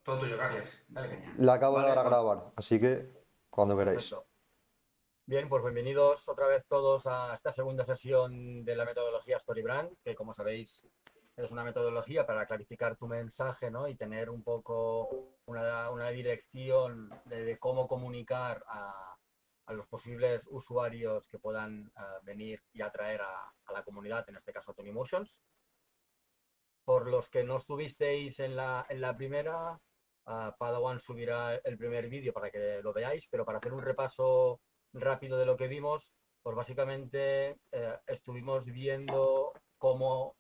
Todo tuyo, Carles. Dale caña. Le acabo de dar Vale, a pues grabar, así que cuando queráis. perfecto. Bien, pues bienvenidos otra vez todos a esta segunda sesión de la metodología StoryBrand, que como sabéis es una metodología para clarificar tu mensaje, ¿no? Y tener un poco una dirección de cómo comunicar a los posibles usuarios que puedan venir y atraer a la comunidad, en este caso Tony Motions. Por los que no estuvisteis en la primera, Padawan subirá el primer vídeo para que lo veáis, pero para hacer un repaso rápido de lo que vimos, pues básicamente estuvimos viendo cómo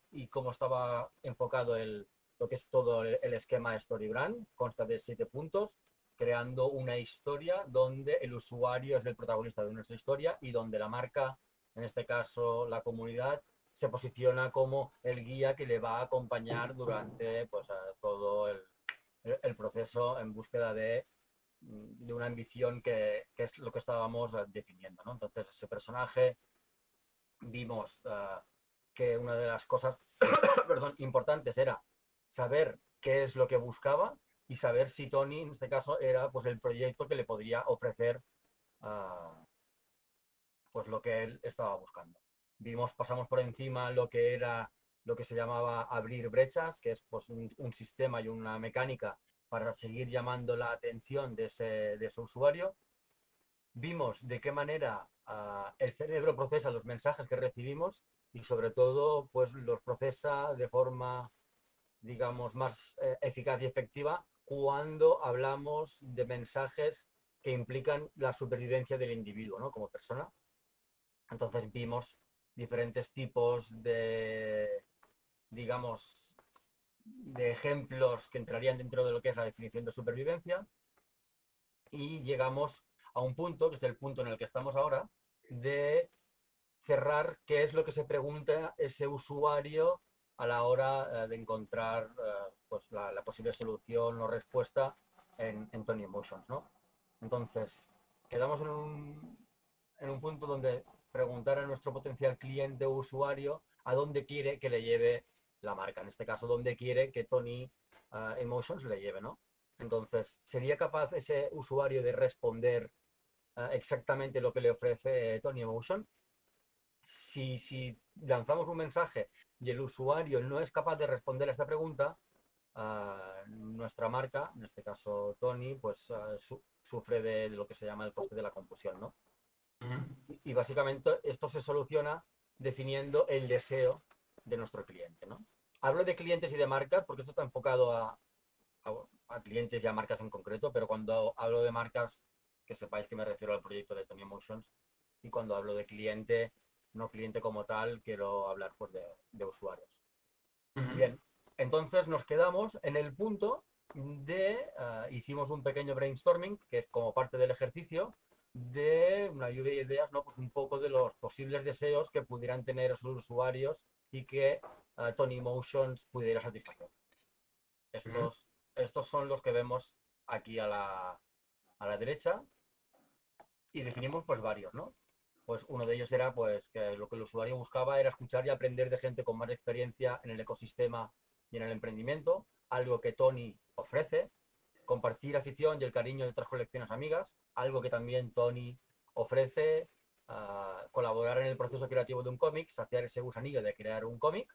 estaba enfocado lo que es todo el esquema StoryBrand. Consta de 7 puntos, creando una historia donde el usuario es el protagonista de nuestra historia y donde la marca, en este caso la comunidad, se posiciona como el guía que le va a acompañar durante pues, todo el proceso en búsqueda de una ambición que es lo que estábamos definiendo, ¿no? Entonces, ese personaje vimos que una de las cosas perdón, importantes era saber qué es lo que buscaba y saber si Tony, en este caso, era pues, el proyecto que le podría ofrecer uh, pues lo que él estaba buscando. Pasamos por encima lo que se llamaba abrir brechas, que es pues, un sistema y una mecánica para seguir llamando la atención de ese usuario. Vimos de qué manera el cerebro procesa los mensajes que recibimos y sobre todo pues los procesa de forma, digamos, más eficaz y efectiva cuando hablamos de mensajes que implican la supervivencia del individuo, ¿no? Como persona. Entonces vimos diferentes tipos digamos, de ejemplos que entrarían dentro de lo que es la definición de supervivencia y llegamos a un punto, que es el punto en el que estamos ahora, de cerrar qué es lo que se pregunta ese usuario a la hora de encontrar pues la posible solución o respuesta en Tony Emotions, ¿no? Entonces, quedamos en un punto donde preguntar a nuestro potencial cliente o usuario a dónde quiere que le lleve la marca, en este caso, dónde quiere que Tony Emotions le lleve, ¿no? Entonces, ¿sería capaz ese usuario de responder exactamente lo que le ofrece Tony Emotion? Si lanzamos un mensaje y el usuario no es capaz de responder a esta pregunta, nuestra marca, en este caso Tony, pues sufre de lo que se llama el coste de la confusión, ¿no? Y básicamente esto se soluciona definiendo el deseo de nuestro cliente, ¿no? Hablo de clientes y de marcas porque esto está enfocado a clientes y a marcas en concreto, pero cuando hablo de marcas, que sepáis que me refiero al proyecto de Tony Emotions, y cuando hablo de cliente, no cliente como tal, quiero hablar pues de usuarios. Bien, entonces nos quedamos en el punto hicimos un pequeño brainstorming, que es como parte del ejercicio, de una lluvia de ideas, ¿no? Pues un poco de los posibles deseos que pudieran tener esos usuarios y que Tony Motions pudiera satisfacer. Estos, estos son los que vemos aquí a la derecha y definimos pues varios, ¿no? Pues uno de ellos era pues que lo que el usuario buscaba era escuchar y aprender de gente con más experiencia en el ecosistema y en el emprendimiento, algo que Tony ofrece, compartir afición y el cariño de otras colecciones amigas, algo que también Tony ofrece, colaborar en el proceso creativo de un cómic, saciar ese gusanillo de crear un cómic,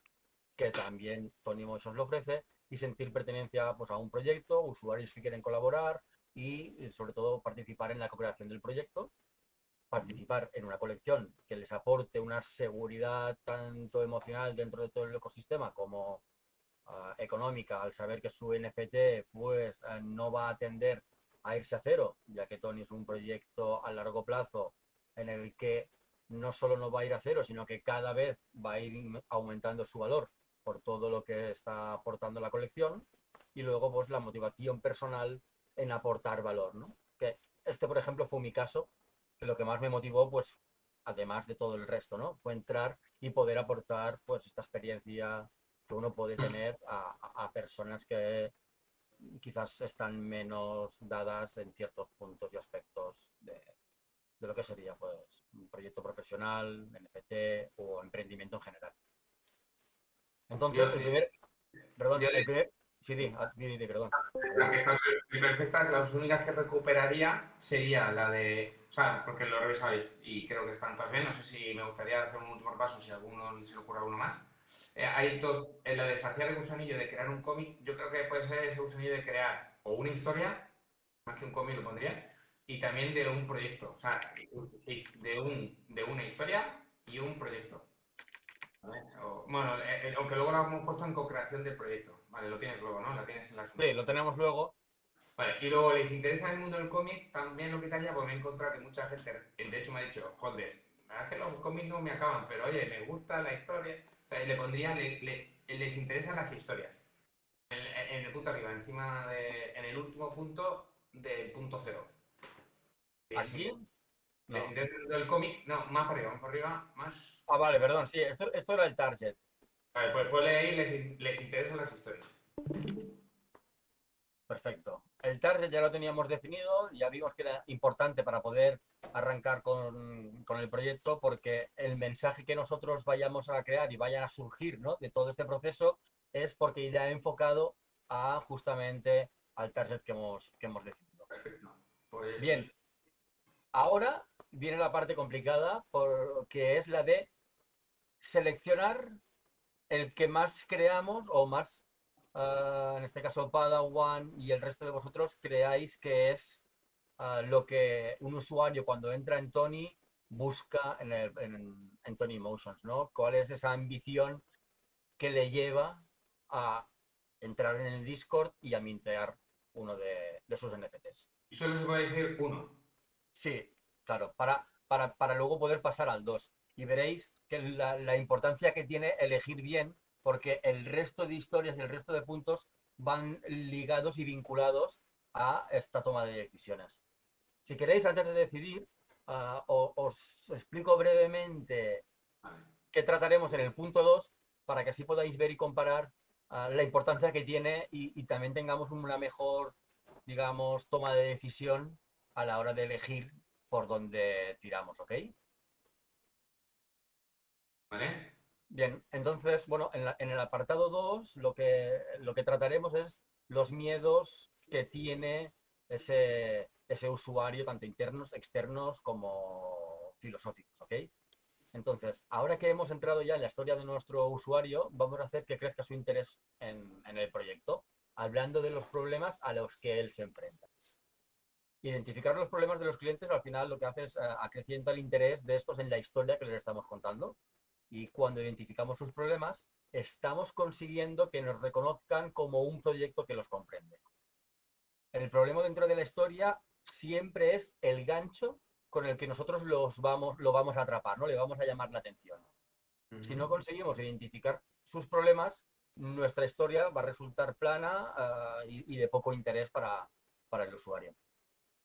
que también Tony Motions lo ofrece, y sentir pertenencia pues, a un proyecto, usuarios que quieren colaborar y sobre todo participar en la co-creación del proyecto, participar en una colección que les aporte una seguridad tanto emocional dentro de todo el ecosistema como económica, al saber que su NFT pues no va a tender a irse a cero, ya que Tony es un proyecto a largo plazo en el que no solo no va a ir a cero, sino que cada vez va a ir aumentando su valor por todo lo que está aportando la colección, y luego pues la motivación personal en aportar valor, ¿no? Que este, por ejemplo, fue mi caso, que lo que más me motivó, pues, además de todo el resto, ¿no? Fue entrar y poder aportar, pues, esta experiencia que uno puede tener a personas que quizás están menos dadas en ciertos puntos y aspectos de lo que sería, pues, un proyecto profesional, NFT o emprendimiento en general. Yo, Entonces, perdón, yo le, Sí, perdón. La que están perfectas, las únicas que recuperaría sería la de. O sea, porque lo revisáis y creo que están todas bien. No sé si me gustaría hacer un último paso, si a alguno se le ocurre alguno más. Hay dos. En la de saciar el gusanillo de crear un cómic, yo creo que puede ser ese gusanillo de crear o una historia, más que un cómic lo pondría, y también de un proyecto. O sea, de una historia y un proyecto. ¿Vale? Bueno, aunque luego lo hemos puesto en co-creación del proyecto. Vale, lo tienes luego, ¿no? La tienes en las Sí, lo tenemos luego. Vale, y luego les interesa el mundo del cómic, también lo quitaría porque me he encontrado que mucha gente, de hecho me ha dicho, joder, la verdad es que los cómics no me acaban, pero oye, me gusta la historia. O sea, le pondría, les interesan las historias. En el punto arriba, encima de, en el último punto del punto cero. ¿Aquí? Les No. interesa el mundo del cómic, no, más para arriba, más. Ah, vale, perdón, sí, esto era el target. Vale, pues ponle ahí, les interesan las historias. Perfecto. El target ya lo teníamos definido, ya vimos que era importante para poder arrancar con el proyecto, porque el mensaje que nosotros vayamos a crear y vaya a surgir, ¿no?, de todo este proceso es porque irá enfocado a justamente al target que hemos definido. Perfecto. Pues, Bien, ahora viene la parte complicada, que es la de seleccionar el que más creamos o más, en este caso Padawan y el resto de vosotros creáis que es lo que un usuario cuando entra en Tony busca en Tony Emotions, ¿no? ¿Cuál es esa ambición que le lleva a entrar en el Discord y a mintear uno de sus NFTs? solo se puede decir uno. Sí, claro, para luego poder pasar al 2. Y veréis que la importancia que tiene elegir bien, porque el resto de historias y el resto de puntos van ligados y vinculados a esta toma de decisiones. Si queréis, antes de decidir, os explico brevemente Vale. qué trataremos en el punto 2 para que así podáis ver y comparar la importancia que tiene y también tengamos una mejor, digamos, toma de decisión a la hora de elegir por dónde tiramos, ¿ok? ¿Vale? Bien, entonces, bueno, en el apartado 2 lo que trataremos es los miedos que tiene ese usuario, tanto internos, externos como filosóficos, ¿ok? Entonces, ahora que hemos entrado ya en la historia de nuestro usuario, vamos a hacer que crezca su interés en el proyecto, hablando de los problemas a los que él se enfrenta. Identificar los problemas de los clientes al final lo que hace es acrecienta el interés de estos en la historia que les estamos contando. Y cuando identificamos sus problemas, estamos consiguiendo que nos reconozcan como un proyecto que los comprende. El problema dentro de la historia siempre es el gancho con el que nosotros lo vamos a atrapar, ¿no? Le vamos a llamar la atención. Si no conseguimos identificar sus problemas, nuestra historia va a resultar plana y de poco interés para el usuario.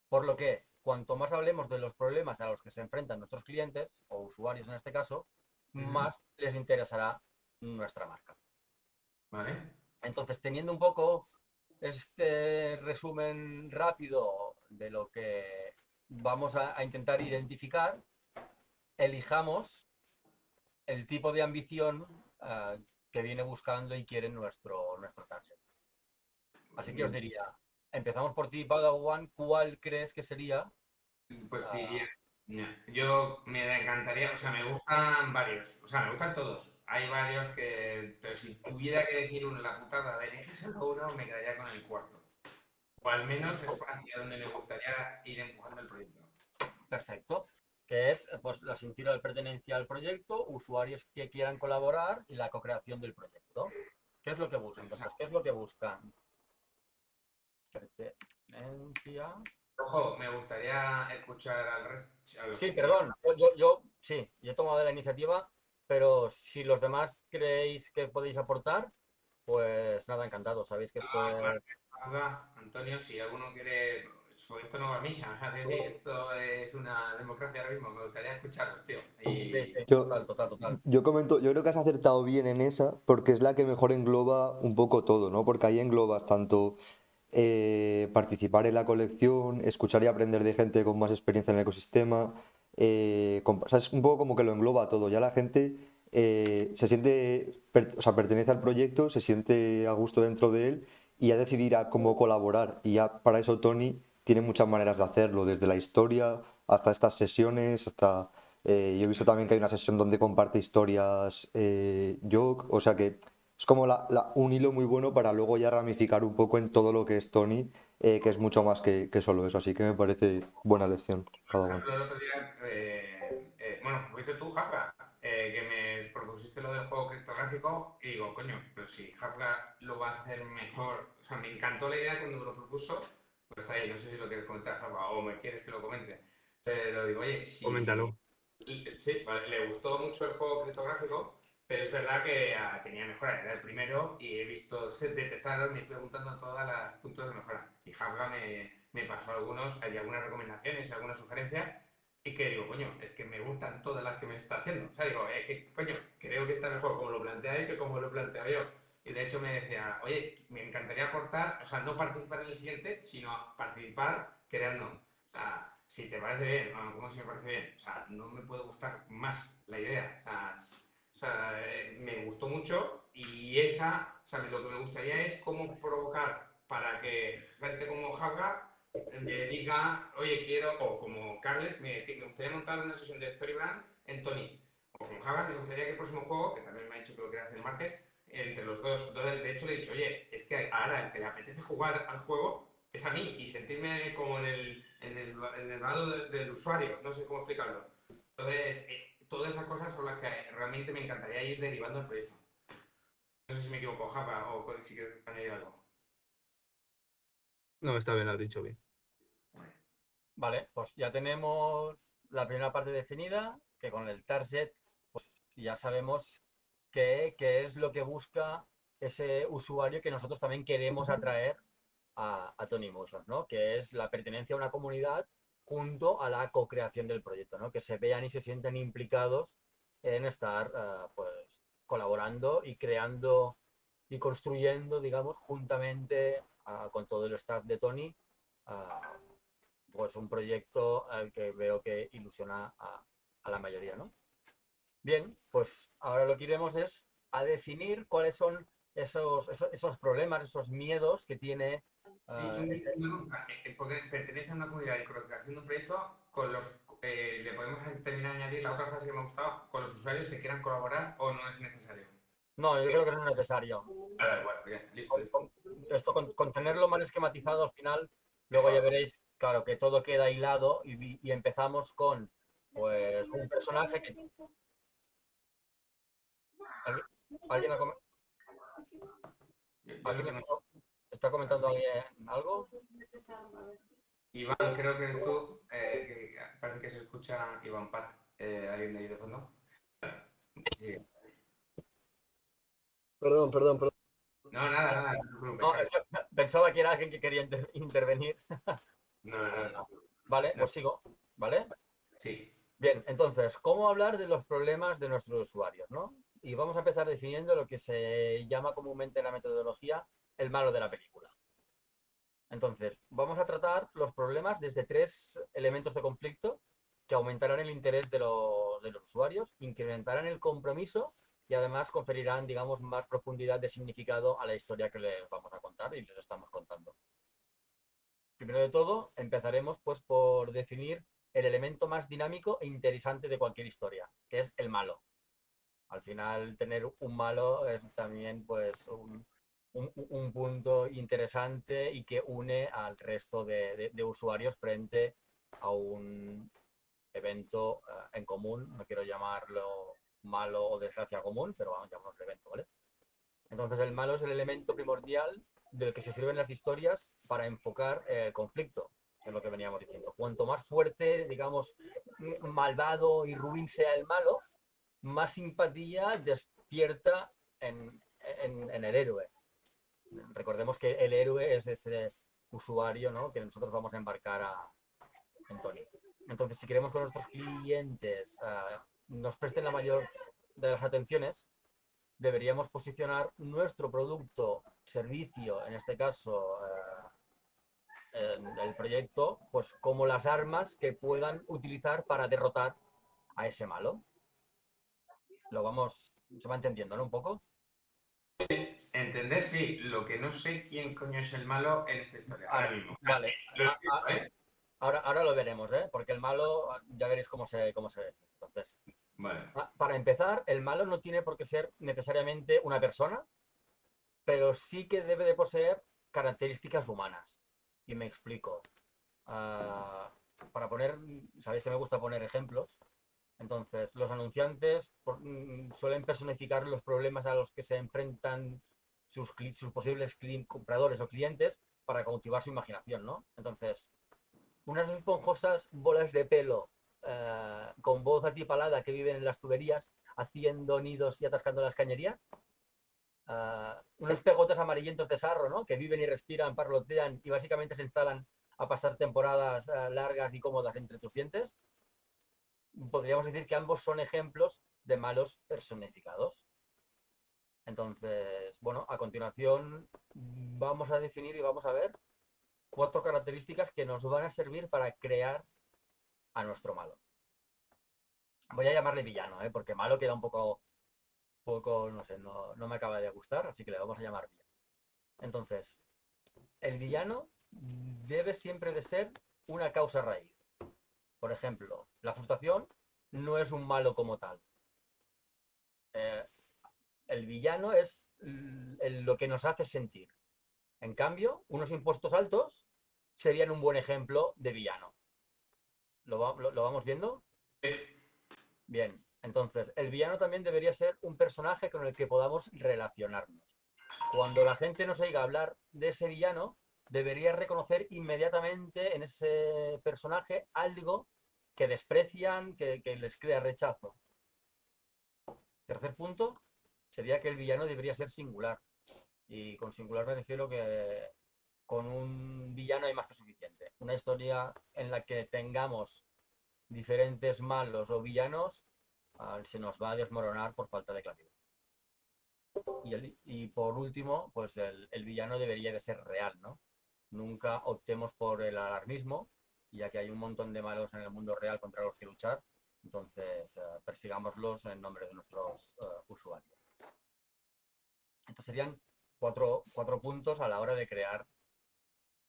Por lo que, cuanto más hablemos de los problemas a los que se enfrentan nuestros clientes, o usuarios en este caso, más les interesará nuestra marca. ¿Vale? Entonces, teniendo un poco este resumen rápido de lo que vamos a intentar identificar, elijamos el tipo de ambición que viene buscando y quiere nuestro target. Así que os diría, empezamos por ti, Padawan, ¿cuál crees que sería? Pues diría, yo me encantaría, o sea, me gustan varios, o sea, me gustan todos. Hay varios que, pero si tuviera que decir uno, la putada de elegir solo uno, me quedaría con el cuarto. O al menos es hacia donde me gustaría ir empujando el proyecto. Perfecto, que es pues la sentido de pertenencia al proyecto, usuarios que quieran colaborar y la co-creación del proyecto. ¿Qué es lo que buscan? Entonces, ¿qué es lo que buscan? Pertenencia. Ojo, me gustaría escuchar al resto. Sí, perdón, sí, yo he tomado la iniciativa, pero si los demás creéis que podéis aportar, pues nada, encantado. Sabéis que esto es... Antonio, si alguno quiere. Esto no va a misa, o sea, es decir, esto es una democracia ahora mismo. Me gustaría escucharos, tío. Sí, sí, Yo, total. yo comento, yo creo que has acertado bien en esa, porque es la que mejor engloba un poco todo, ¿no? Porque ahí englobas tanto participar en la colección, escuchar y aprender de gente con más experiencia en el ecosistema, o sea, es un poco como que lo engloba todo. Ya la gente se siente, o sea, pertenece al proyecto, se siente a gusto dentro de él y ya decidirá cómo colaborar. Y ya para eso Tony tiene muchas maneras de hacerlo, desde la historia hasta estas sesiones, hasta... yo he visto también que hay una sesión donde comparte historias Joke, o sea que es como un hilo muy bueno para luego ya ramificar un poco en todo lo que es Tony, que es mucho más que solo eso, así que me parece buena lección cada Por uno. ejemplo, el otro día, bueno, fuiste tú, Jafra, que me propusiste lo del juego criptográfico y digo, coño, pero si Jafra lo va a hacer mejor, o sea, me encantó la idea cuando me lo propuso, pues está ahí, no sé si lo quieres comentar, Jafra, o me quieres que lo comente, pero digo, oye, si... Coméntalo. Sí, vale, le gustó mucho el juego criptográfico, pero es verdad que tenía mejoras, era el primero y he visto detectaron, me fui apuntando todas las puntos de mejora. Y Jafra me pasó algunos, hay algunas recomendaciones y algunas sugerencias y que digo, coño, es que me gustan todas las que me está haciendo. O sea, digo, es que, coño, creo que está mejor como lo plantea él que como lo planteo yo. Y de hecho me decía, oye, me encantaría aportar, o sea, no participar en el siguiente, sino participar creando. O sea, si te parece bien, no, ¿cómo si me parece bien? O sea, no me puede gustar más la idea. Me gustó mucho y o sea, lo que me gustaría es cómo provocar para que gente como Jabra me diga, oye, quiero, o como Carles, me gustaría montar una sesión de Storybrand en Tony. O con Java, me gustaría que el próximo juego, que también me ha dicho que lo quiere hacer Márquez, entre los dos. Entonces, de hecho, le he dicho, oye, es que ahora el que le apetece jugar al juego es a mí y sentirme como en el lado del usuario. No sé cómo explicarlo. Entonces, todas esas cosas son las que realmente me encantaría ir derivando del proyecto. No sé si me equivoco, Java, o si quieres añadir algo. No, está bien, lo has dicho bien. Vale, pues ya tenemos la primera parte definida, que con el target pues ya sabemos qué es lo que busca ese usuario que nosotros también queremos atraer a Tony Motion, ¿no? Que es la pertenencia a una comunidad junto a la co-creación del proyecto, ¿no? Que se vean y se sientan implicados en estar pues colaborando y creando y construyendo, digamos, juntamente con todo el staff de Tony, pues un proyecto al que veo que ilusiona a la mayoría, ¿no? Bien, pues ahora lo que iremos es a definir cuáles son esos problemas, esos miedos que tiene este... Porque pertenece a una comunidad y con la creación de un proyecto, le podemos terminar de añadir la otra frase que me ha gustado, con los usuarios que quieran colaborar o no es necesario. No, yo creo que no es necesario. Bueno, ya está, listo, listo. Con tenerlo más esquematizado al final, luego ya veréis, claro, que todo queda hilado y empezamos con pues un personaje que... ¿Alguien, alguien ha Yo lo ¿Alguien tengo. está comentando alguien algo? Iván, creo que eres tú, que parece que se escucha Iván Pat, alguien de ahí de fondo. Sí. Perdón, perdón, perdón. No, nada, nada, no te preocupes, No, es Carlos. que pensaba que era alguien que quería intervenir. No, no, no. Vale, No, pues sigo. ¿Vale? sí. Bien, entonces, ¿cómo hablar de los problemas de nuestros usuarios, ¿no? Y vamos a empezar definiendo lo que se llama comúnmente en la metodología el malo de la película. Entonces, vamos a tratar los problemas desde tres elementos de conflicto que aumentarán el interés de los usuarios, incrementarán el compromiso y además conferirán, digamos, más profundidad de significado a la historia que les vamos a contar y les estamos contando. Primero de todo, empezaremos pues por definir el elemento más dinámico e interesante de cualquier historia, que es el malo. Al final, tener un malo es también pues un punto interesante y que une al resto de usuarios frente a un evento en común. No quiero llamarlo malo o desgracia común, pero vamos a llamarlo evento, ¿vale? Entonces, el malo es el elemento primordial del que se sirven las historias para enfocar el conflicto, es lo que veníamos diciendo. Cuanto más fuerte, digamos, malvado y ruin sea el malo, más simpatía despierta en el héroe. Recordemos que el héroe es ese usuario, ¿no?, que nosotros vamos a embarcar en Tony. Entonces, si queremos que nuestros clientes nos presten la mayor de las atenciones, deberíamos posicionar nuestro producto, servicio, en este caso el proyecto, pues como las armas que puedan utilizar para derrotar a ese malo. Se va entendiendo, ¿no? Un poco. Entender, sí. Lo que no sé quién coño es el malo en esta historia, ahora mismo. Vale. Lo entiendo, ¿eh? Ahora lo veremos, ¿eh? Porque el malo, ya veréis cómo se ve. Entonces, Vale. para empezar, el malo no tiene por qué ser necesariamente una persona, pero sí que debe de poseer características humanas. Y me explico. Ah, para poner, sabéis que me gusta poner ejemplos. Entonces, los anunciantes suelen personificar los problemas a los que se enfrentan sus posibles compradores o clientes para cautivar su imaginación, ¿no? Entonces, unas esponjosas bolas de pelo con voz atipalada que viven en las tuberías haciendo nidos y atascando las cañerías. Unos pegotes amarillentos de sarro, ¿no? Que viven y respiran, parlotean y básicamente se instalan a pasar temporadas largas y cómodas entre tus dientes. Podríamos decir que ambos son ejemplos de malos personificados. Entonces, bueno, a continuación vamos a definir y vamos a ver 4 características que nos van a servir para crear a nuestro malo. Voy a llamarle villano, ¿eh? Porque malo queda un poco no sé, no me acaba de gustar, así que le vamos a llamar villano. Entonces, el villano debe siempre de ser una causa raíz. Por ejemplo, la frustración no es un malo como tal. Eh, el villano es lo que nos hace sentir. En cambio, unos impuestos altos serían un buen ejemplo de villano. ¿Lo vamos viendo? Bien, entonces, el villano también debería ser un personaje con el que podamos relacionarnos. Cuando la gente nos oiga hablar de ese villano, debería reconocer inmediatamente en ese personaje algo que desprecian, que les crea rechazo. Tercer punto sería que el villano debería ser singular. Y con singular me refiero que con un villano hay más que suficiente. Una historia en la que tengamos diferentes malos o villanos se nos va a desmoronar por falta de claridad. Y por último, pues el villano debería de ser real, ¿no? Nunca optemos por el alarmismo, ya que hay un montón de malos en el mundo real contra los que luchar, entonces persigámoslos en nombre de nuestros usuarios. Estos serían cuatro puntos a la hora de crear,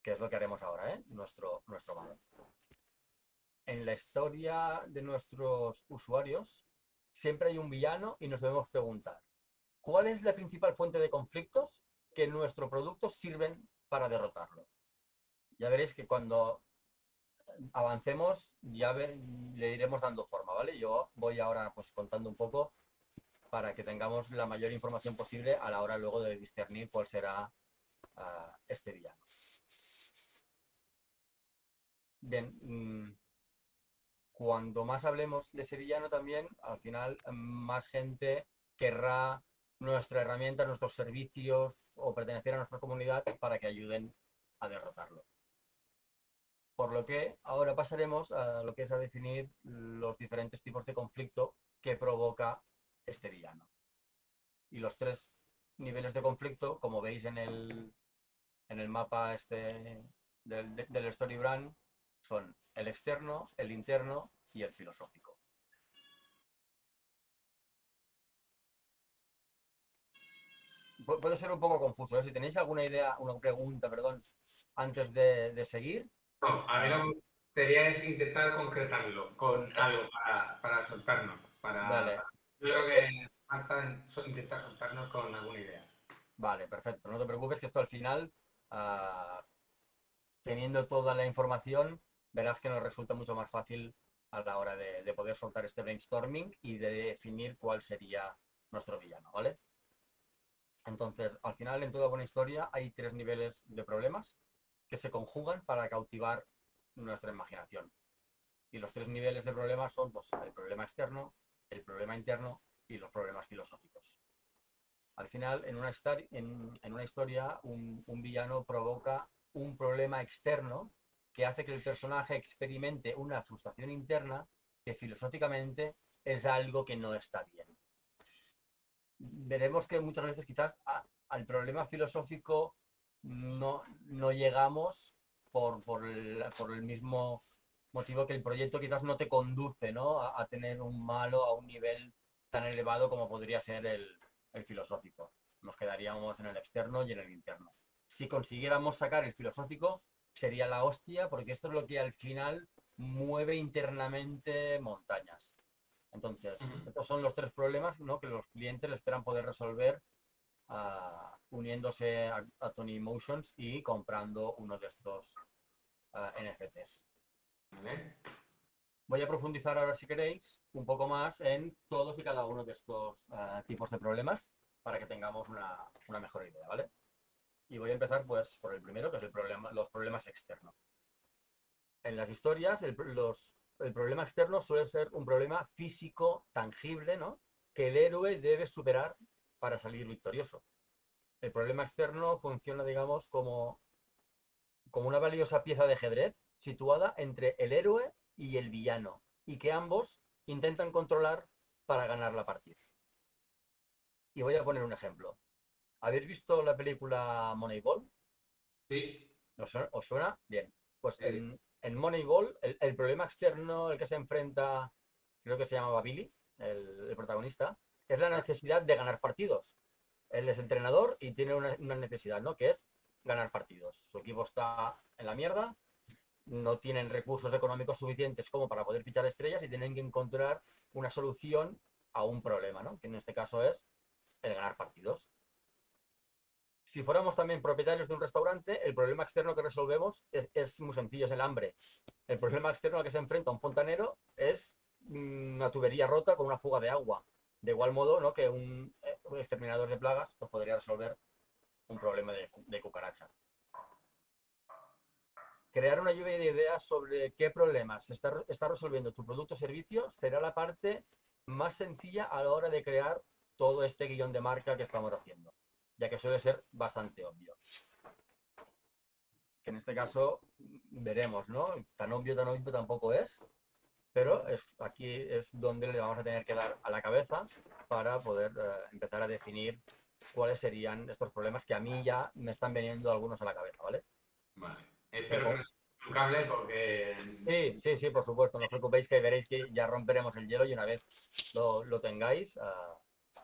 que es lo que haremos ahora, ¿eh? Nuestro malo. En la historia de nuestros usuarios siempre hay un villano y nos debemos preguntar, ¿cuál es la principal fuente de conflictos que nuestros productos sirven para derrotarlo? Ya veréis que cuando avancemos le iremos dando forma, ¿vale? Yo voy ahora pues contando un poco para que tengamos la mayor información posible a la hora luego de discernir cuál será este villano. Bien, cuando más hablemos de ese villano también, al final más gente querrá nuestra herramienta, nuestros servicios o pertenecer a nuestra comunidad para que ayuden a derrotarlo. Por lo que ahora pasaremos a lo que es a definir los diferentes tipos de conflicto que provoca este villano. Y los 3 niveles de conflicto, como veis en el mapa del Storybrand, son el externo, el interno y el filosófico. Puede ser un poco confuso, ¿eh? Si tenéis alguna idea, una pregunta, perdón, antes de seguir. No, a mí lo que me gustaría es intentar concretarlo con algo para soltarnos. Vale, Yo creo que falta intentar soltarnos con alguna idea. vale, perfecto. No te preocupes que esto al final, uh, teniendo toda la información, verás que nos resulta mucho más fácil a la hora de poder soltar este brainstorming y de definir cuál sería nuestro villano, ¿vale? Entonces, al final, en toda buena historia hay 3 niveles de problemas que se conjugan para cautivar nuestra imaginación. Y los 3 niveles de problemas son pues, el problema externo, el problema interno y los problemas filosóficos. Al final, en una historia, un villano provoca un problema externo que hace que el personaje experimente una frustración interna que filosóficamente es algo que no está bien. Veremos que muchas veces quizás al problema filosófico no llegamos por el mismo motivo que el proyecto quizás no te conduce, ¿no? a tener un malo a un nivel tan elevado como podría ser el filosófico. Nos quedaríamos en el externo y en el interno. Si consiguiéramos sacar el filosófico, sería la hostia, porque esto es lo que al final mueve internamente montañas. Entonces, estos son los tres problemas, ¿no?, que los clientes esperan poder resolver uniéndose a Tony Motions y comprando uno de estos NFTs. ¿Vale? Voy a profundizar ahora, si queréis, un poco más en todos y cada uno de estos tipos de problemas para que tengamos una mejor idea, ¿vale? Y voy a empezar pues por el primero, que es los problemas externos. En las historias, el problema externo suele ser un problema físico, tangible, ¿no?, que el héroe debe superar para salir victorioso. El problema externo funciona, digamos, como una valiosa pieza de ajedrez situada entre el héroe y el villano, y que ambos intentan controlar para ganar la partida. Y voy a poner un ejemplo. ¿Habéis visto la película Moneyball? Sí. ¿Os suena? Bien. Pues Sí. en Moneyball, el problema externo al que se enfrenta, creo que se llamaba Billy, el protagonista, es la necesidad de ganar partidos. Él es entrenador y tiene una necesidad, ¿no?, que es ganar partidos. Su equipo está en la mierda, no tienen recursos económicos suficientes como para poder fichar estrellas y tienen que encontrar una solución a un problema, ¿no?, que en este caso es el ganar partidos. Si fuéramos también propietarios de un restaurante, el problema externo que resolvemos es muy sencillo, es el hambre. El problema externo al que se enfrenta un fontanero es una tubería rota con una fuga de agua. De igual modo, ¿no?, que un exterminador de plagas pues podría resolver un problema de cucaracha. Crear una lluvia de ideas sobre qué problemas está resolviendo tu producto o servicio será la parte más sencilla a la hora de crear todo este guión de marca que estamos haciendo, ya que suele ser bastante obvio. Que en este caso veremos, ¿no? Tan obvio tampoco es, pero aquí es donde le vamos a tener que dar a la cabeza para poder empezar a definir cuáles serían estos problemas que a mí ya me están viniendo algunos a la cabeza, ¿vale? Vale. Espero que no sea su cable porque... Sí, por supuesto, no os preocupéis, que veréis que ya romperemos el hielo y una vez lo tengáis,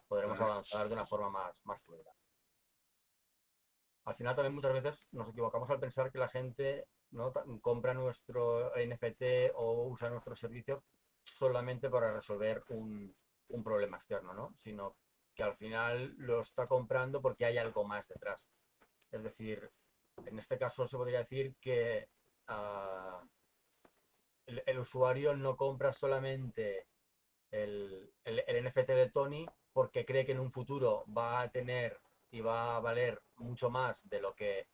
podremos avanzar de una forma más fluida. Al final también muchas veces nos equivocamos al pensar que la gente, ¿no?, compra nuestro NFT o usa nuestros servicios solamente para resolver un problema externo, ¿no?, sino que al final lo está comprando porque hay algo más detrás. Es decir, en este caso se podría decir que el usuario no compra solamente el NFT de Tony porque cree que en un futuro va a tener y va a valer mucho más de lo que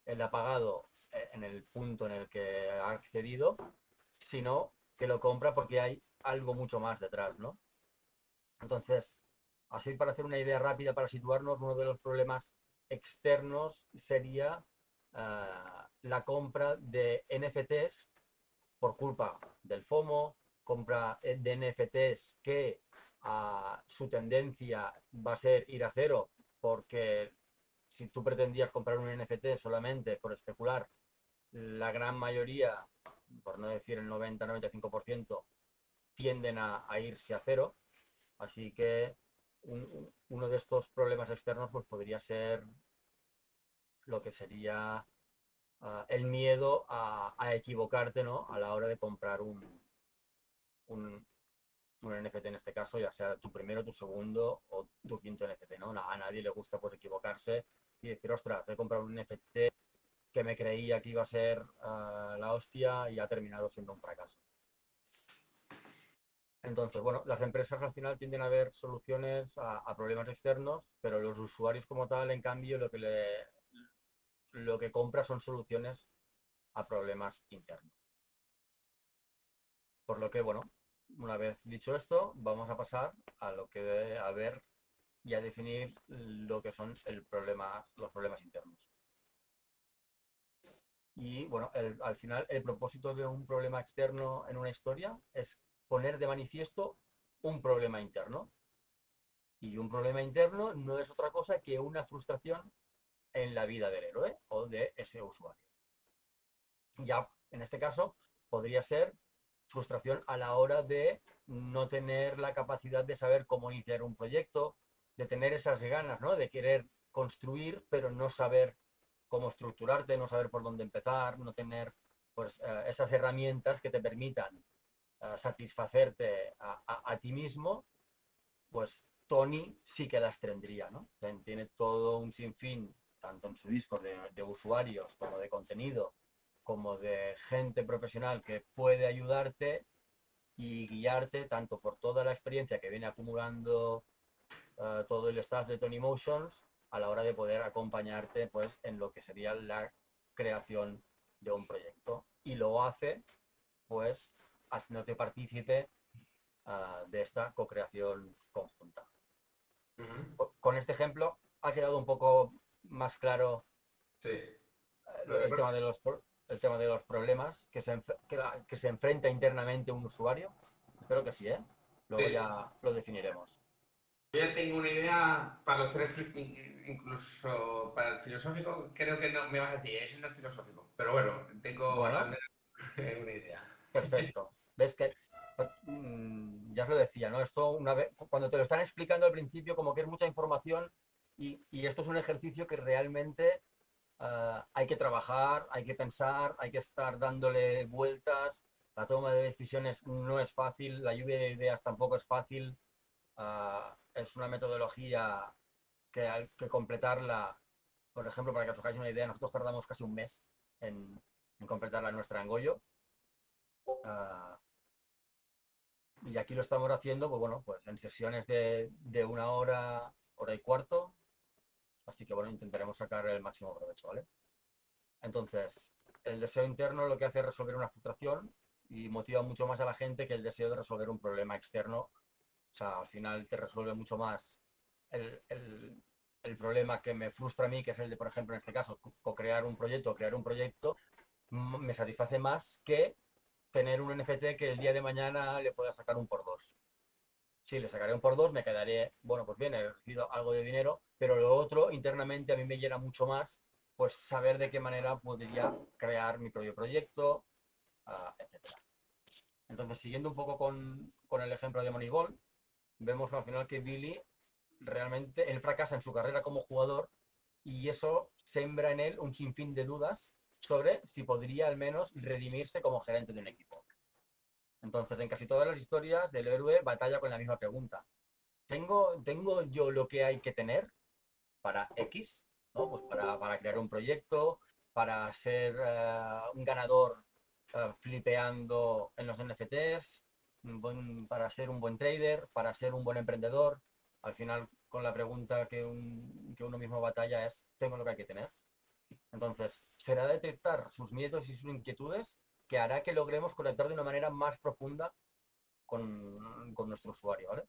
él ha pagado en el punto en el que ha accedido, sino que lo compra porque hay algo mucho más detrás, ¿no? Entonces, así para hacer una idea rápida, para situarnos, uno de los problemas externos sería la compra de NFTs por culpa del FOMO, compra de NFTs que su tendencia va a ser ir a cero, porque si tú pretendías comprar un NFT solamente por especular, la gran mayoría, por no decir el 90-95%, tienden a irse a cero. Así que uno de estos problemas externos pues podría ser lo que sería el miedo a equivocarte, ¿no?, a la hora de comprar un NFT en este caso, ya sea tu primero, tu segundo o tu quinto NFT, ¿no? A nadie le gusta pues equivocarse y decir, ostras, he comprado un NFT que me creía que iba a ser la hostia y ha terminado siendo un fracaso. Entonces, bueno, las empresas al final tienden a ver soluciones a problemas externos, pero los usuarios como tal, en cambio, lo que compra son soluciones a problemas internos. Por lo que, bueno, una vez dicho esto, vamos a pasar a ver y a definir lo que son los problemas internos. Y bueno, al final el propósito de un problema externo en una historia es poner de manifiesto un problema interno. Y un problema interno no es otra cosa que una frustración en la vida del héroe o de ese usuario. Ya en este caso podría ser frustración a la hora de no tener la capacidad de saber cómo iniciar un proyecto, de tener esas ganas, ¿no?, de querer construir, pero no saber cómo estructurarte, no saber por dónde empezar, no tener pues, esas herramientas que te permitan satisfacerte a ti mismo, pues Tony sí que las tendría, ¿no? Tiene todo un sinfín, tanto en su disco de usuarios como de contenido, como de gente profesional que puede ayudarte y guiarte tanto por toda la experiencia que viene acumulando todo el staff de Tony Motions a la hora de poder acompañarte pues en lo que sería la creación de un proyecto, y lo hace pues haciéndote partícipe de esta co-creación conjunta. Con este ejemplo ha quedado un poco más claro Sí. el tema de los problemas que se enfrenta internamente un usuario. Espero que sí, ¿eh? Luego Sí. ya lo definiremos. Yo ya tengo una idea para los tres, incluso para el filosófico, creo que no me vas a decir, eso no es filosófico, pero bueno, tengo al Bueno, menos una idea. perfecto. Ves que ya os lo decía, ¿no? Esto una vez, cuando te lo están explicando al principio, como que es mucha información, y esto es un ejercicio que realmente hay que trabajar, hay que pensar, hay que estar dándole vueltas. La toma de decisiones no es fácil, la lluvia de ideas tampoco es fácil. Es una metodología que hay que completarla. Por ejemplo, para que os hagáis una idea, nosotros tardamos casi un mes en completarla nuestra en Goyo. Uh, y aquí lo estamos haciendo, pues bueno, pues en sesiones de una hora, hora y cuarto. Así que bueno, intentaremos sacar el máximo provecho, ¿vale? Entonces, el deseo interno lo que hace es resolver una frustración y motiva mucho más a la gente que el deseo de resolver un problema externo. O sea, al final te resuelve mucho más el problema que me frustra a mí, que es el de, por ejemplo, en este caso, crear un proyecto, me satisface más que tener un NFT que el día de mañana le pueda sacar un por dos. Sí, le sacaré un por dos, me quedaré, bueno, pues bien, he recibido algo de dinero, pero lo otro internamente a mí me llena mucho más, pues saber de qué manera podría crear mi propio proyecto, etcétera. Entonces, siguiendo un poco con el ejemplo de Moneyball, vemos al final que Billy realmente, él fracasa en su carrera como jugador, y eso sembra en él un sinfín de dudas sobre si podría al menos redimirse como gerente de un equipo. Entonces, en casi todas las historias, el héroe batalla con la misma pregunta. ¿Tengo yo lo que hay que tener para X? ¿No? Pues para crear un proyecto, para ser un ganador flipeando en los NFTs, para ser un buen trader, para ser un buen emprendedor. Al final, con la pregunta que uno mismo batalla es, ¿tengo lo que hay que tener? Entonces, será detectar sus miedos y sus inquietudes que hará que logremos conectar de una manera más profunda con nuestro usuario, ¿vale?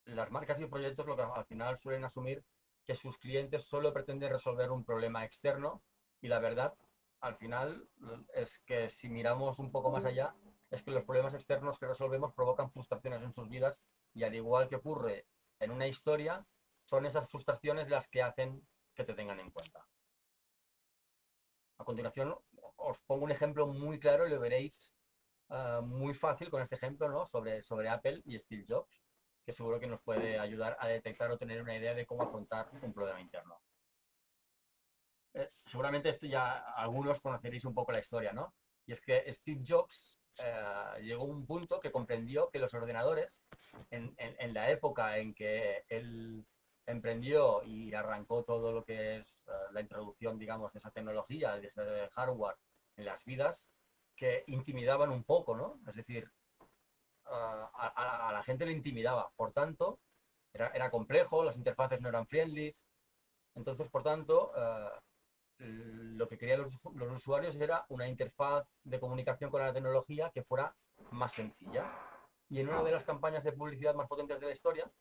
Las marcas y proyectos lo que al final suelen asumir que sus clientes solo pretenden resolver un problema externo, y la verdad, al final, es que si miramos un poco más allá, es que los problemas externos que resolvemos provocan frustraciones en sus vidas, y al igual que ocurre en una historia, son esas frustraciones las que hacen que te tengan en cuenta. A continuación, os pongo un ejemplo muy claro y lo veréis muy fácil con este ejemplo, ¿no? sobre Apple y Steve Jobs, que seguro que nos puede ayudar a detectar o tener una idea de cómo afrontar un problema interno. Seguramente esto ya algunos conoceréis un poco la historia, ¿no? Y es que Steve Jobs llegó a un punto que comprendió que los ordenadores, en la época en que él emprendió y arrancó todo lo que es la introducción, digamos, de esa tecnología, de ese hardware en las vidas, que intimidaban un poco, ¿no? Es decir, a la gente le intimidaba. Por tanto, era complejo, las interfaces no eran friendly. Entonces, por tanto, lo que querían los usuarios era una interfaz de comunicación con la tecnología que fuera más sencilla. Y en una de las campañas de publicidad más potentes de la historia,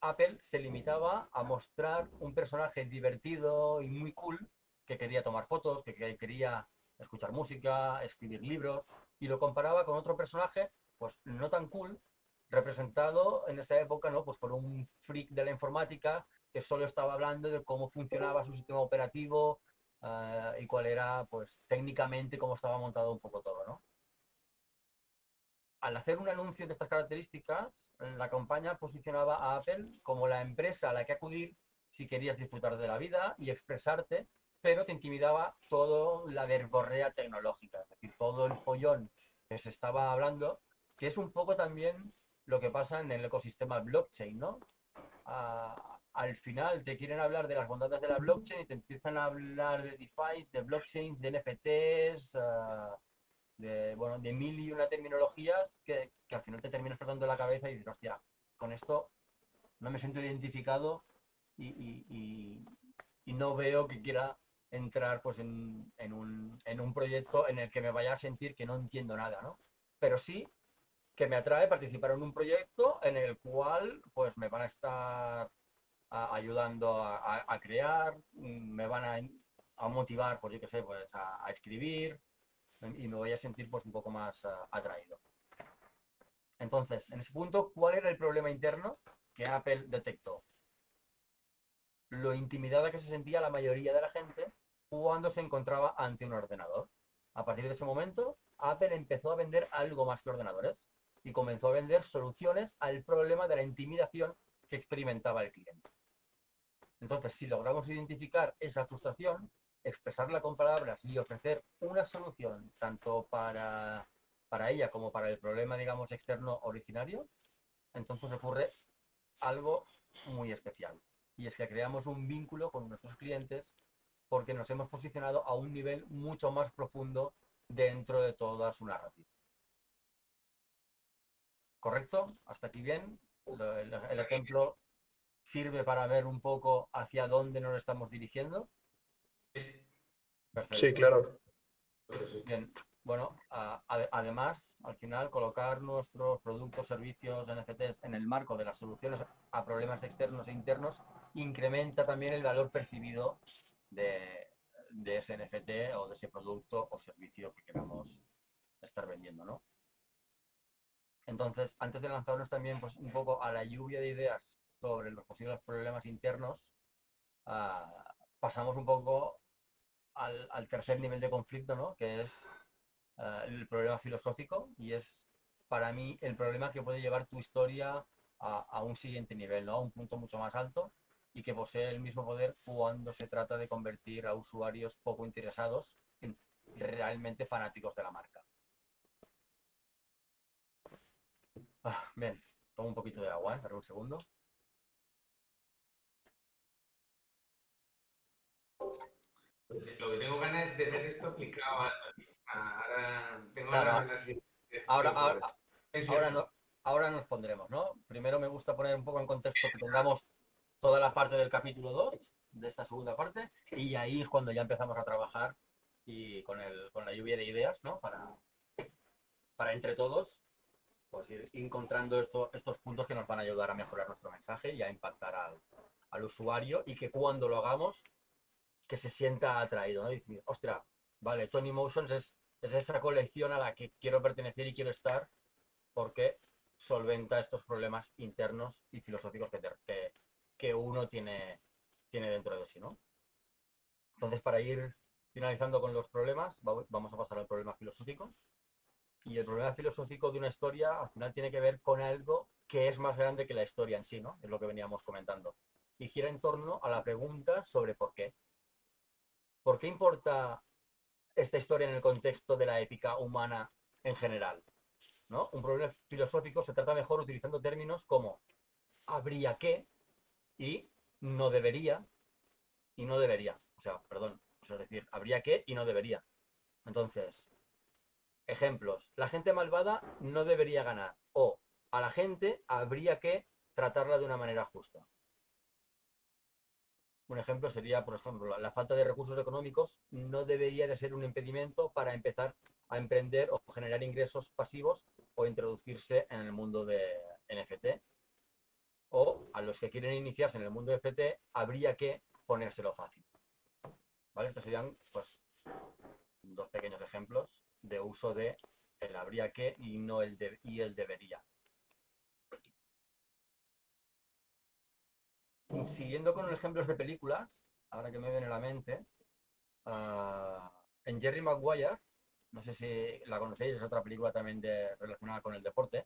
Apple se limitaba a mostrar un personaje divertido y muy cool que quería tomar fotos, que quería escuchar música, escribir libros, y lo comparaba con otro personaje, pues no tan cool, representado en esa época, ¿no? Pues por un freak de la informática que solo estaba hablando de cómo funcionaba su sistema operativo y cuál era, pues técnicamente, cómo estaba montado un poco todo, ¿no? Al hacer un anuncio de estas características, la campaña posicionaba a Apple como la empresa a la que acudir si querías disfrutar de la vida y expresarte, pero te intimidaba toda la verborrea tecnológica, es decir, todo el follón que se estaba hablando, que es un poco también lo que pasa en el ecosistema blockchain, ¿no? Al final te quieren hablar de las bondades de la blockchain y te empiezan a hablar de DeFi, de blockchains, de NFTs, bueno, de mil y una terminologías que al final te terminas perdiendo la cabeza y dices, hostia, con esto no me siento identificado y no veo que quiera entrar pues en un proyecto en el que me vaya a sentir que no entiendo nada, ¿no? Pero sí que me atrae participar en un proyecto en el cual pues me van a estar ayudando a crear, me van a motivar, pues yo qué sé, pues a escribir y me voy a sentir pues un poco más atraído. Entonces, en ese punto, ¿cuál era el problema interno que Apple detectó? Lo intimidada que se sentía la mayoría de la gente cuando se encontraba ante un ordenador. A partir de ese momento, Apple empezó a vender algo más que ordenadores y comenzó a vender soluciones al problema de la intimidación que experimentaba el cliente. Entonces, si logramos identificar esa frustración, expresarla con palabras y ofrecer una solución tanto para ella como para el problema, digamos, externo originario, entonces ocurre algo muy especial. Y es que creamos un vínculo con nuestros clientes porque nos hemos posicionado a un nivel mucho más profundo dentro de toda su narrativa. ¿Correcto? ¿Hasta aquí bien? El ejemplo sirve para ver un poco hacia dónde nos estamos dirigiendo. Perfecto. Sí, claro. Bien, bueno, además, al final, colocar nuestros productos, servicios, NFTs en el marco de las soluciones a problemas externos e internos incrementa también el valor percibido de ese NFT o de ese producto o servicio que queramos estar vendiendo, ¿no? Entonces, antes de lanzarnos también pues, un poco a la lluvia de ideas sobre los posibles problemas internos, pasamos un poco al tercer nivel de conflicto, ¿no? Que es el problema filosófico y es para mí el problema que puede llevar tu historia a un siguiente nivel, ¿no? A un punto mucho más alto y que posee el mismo poder cuando se trata de convertir a usuarios poco interesados en realmente fanáticos de la marca. Bien, tomo un poquito de agua, daré un segundo. Lo que tengo ganas es de ver esto aplicado ahora tengo Claro, ganas de la siguiente. ahora, Tío, pues, ahora, ahora nos pondremos, ¿no? Primero me gusta poner un poco en contexto que tengamos toda la parte del capítulo 2 de esta segunda parte y ahí es cuando ya empezamos a trabajar y con la lluvia de ideas, ¿no? Para entre todos pues ir encontrando estos puntos que nos van a ayudar a mejorar nuestro mensaje y a impactar al usuario y que cuando lo hagamos que se sienta atraído, ¿no? Y decir, ostras, vale, Tony Motions es esa colección a la que quiero pertenecer y quiero estar porque solventa estos problemas internos y filosóficos que uno tiene dentro de sí, ¿no? Entonces, para ir finalizando con los problemas, vamos a pasar al problema filosófico. Y el problema filosófico de una historia al final tiene que ver con algo que es más grande que la historia en sí, ¿no? Es lo que veníamos comentando. Y gira en torno a la pregunta sobre por qué. ¿Por qué importa esta historia en el contexto de la épica humana en general? ¿No? Un problema filosófico se trata mejor utilizando términos como habría que y no debería y no debería. O sea, perdón, o sea, es decir, habría que y no debería. Entonces, ejemplos. La gente malvada no debería ganar. O a la gente habría que tratarla de una manera justa. Un ejemplo sería, por ejemplo, la falta de recursos económicos no debería de ser un impedimento para empezar a emprender o generar ingresos pasivos o introducirse en el mundo de NFT. O a los que quieren iniciarse en el mundo de NFT habría que ponérselo fácil. ¿Vale? Estos serían pues, dos pequeños ejemplos de uso de el habría que y no y el debería. Siguiendo con ejemplos de películas, ahora que me viene a la mente, en Jerry Maguire, no sé si la conocéis, es otra película también relacionada con el deporte,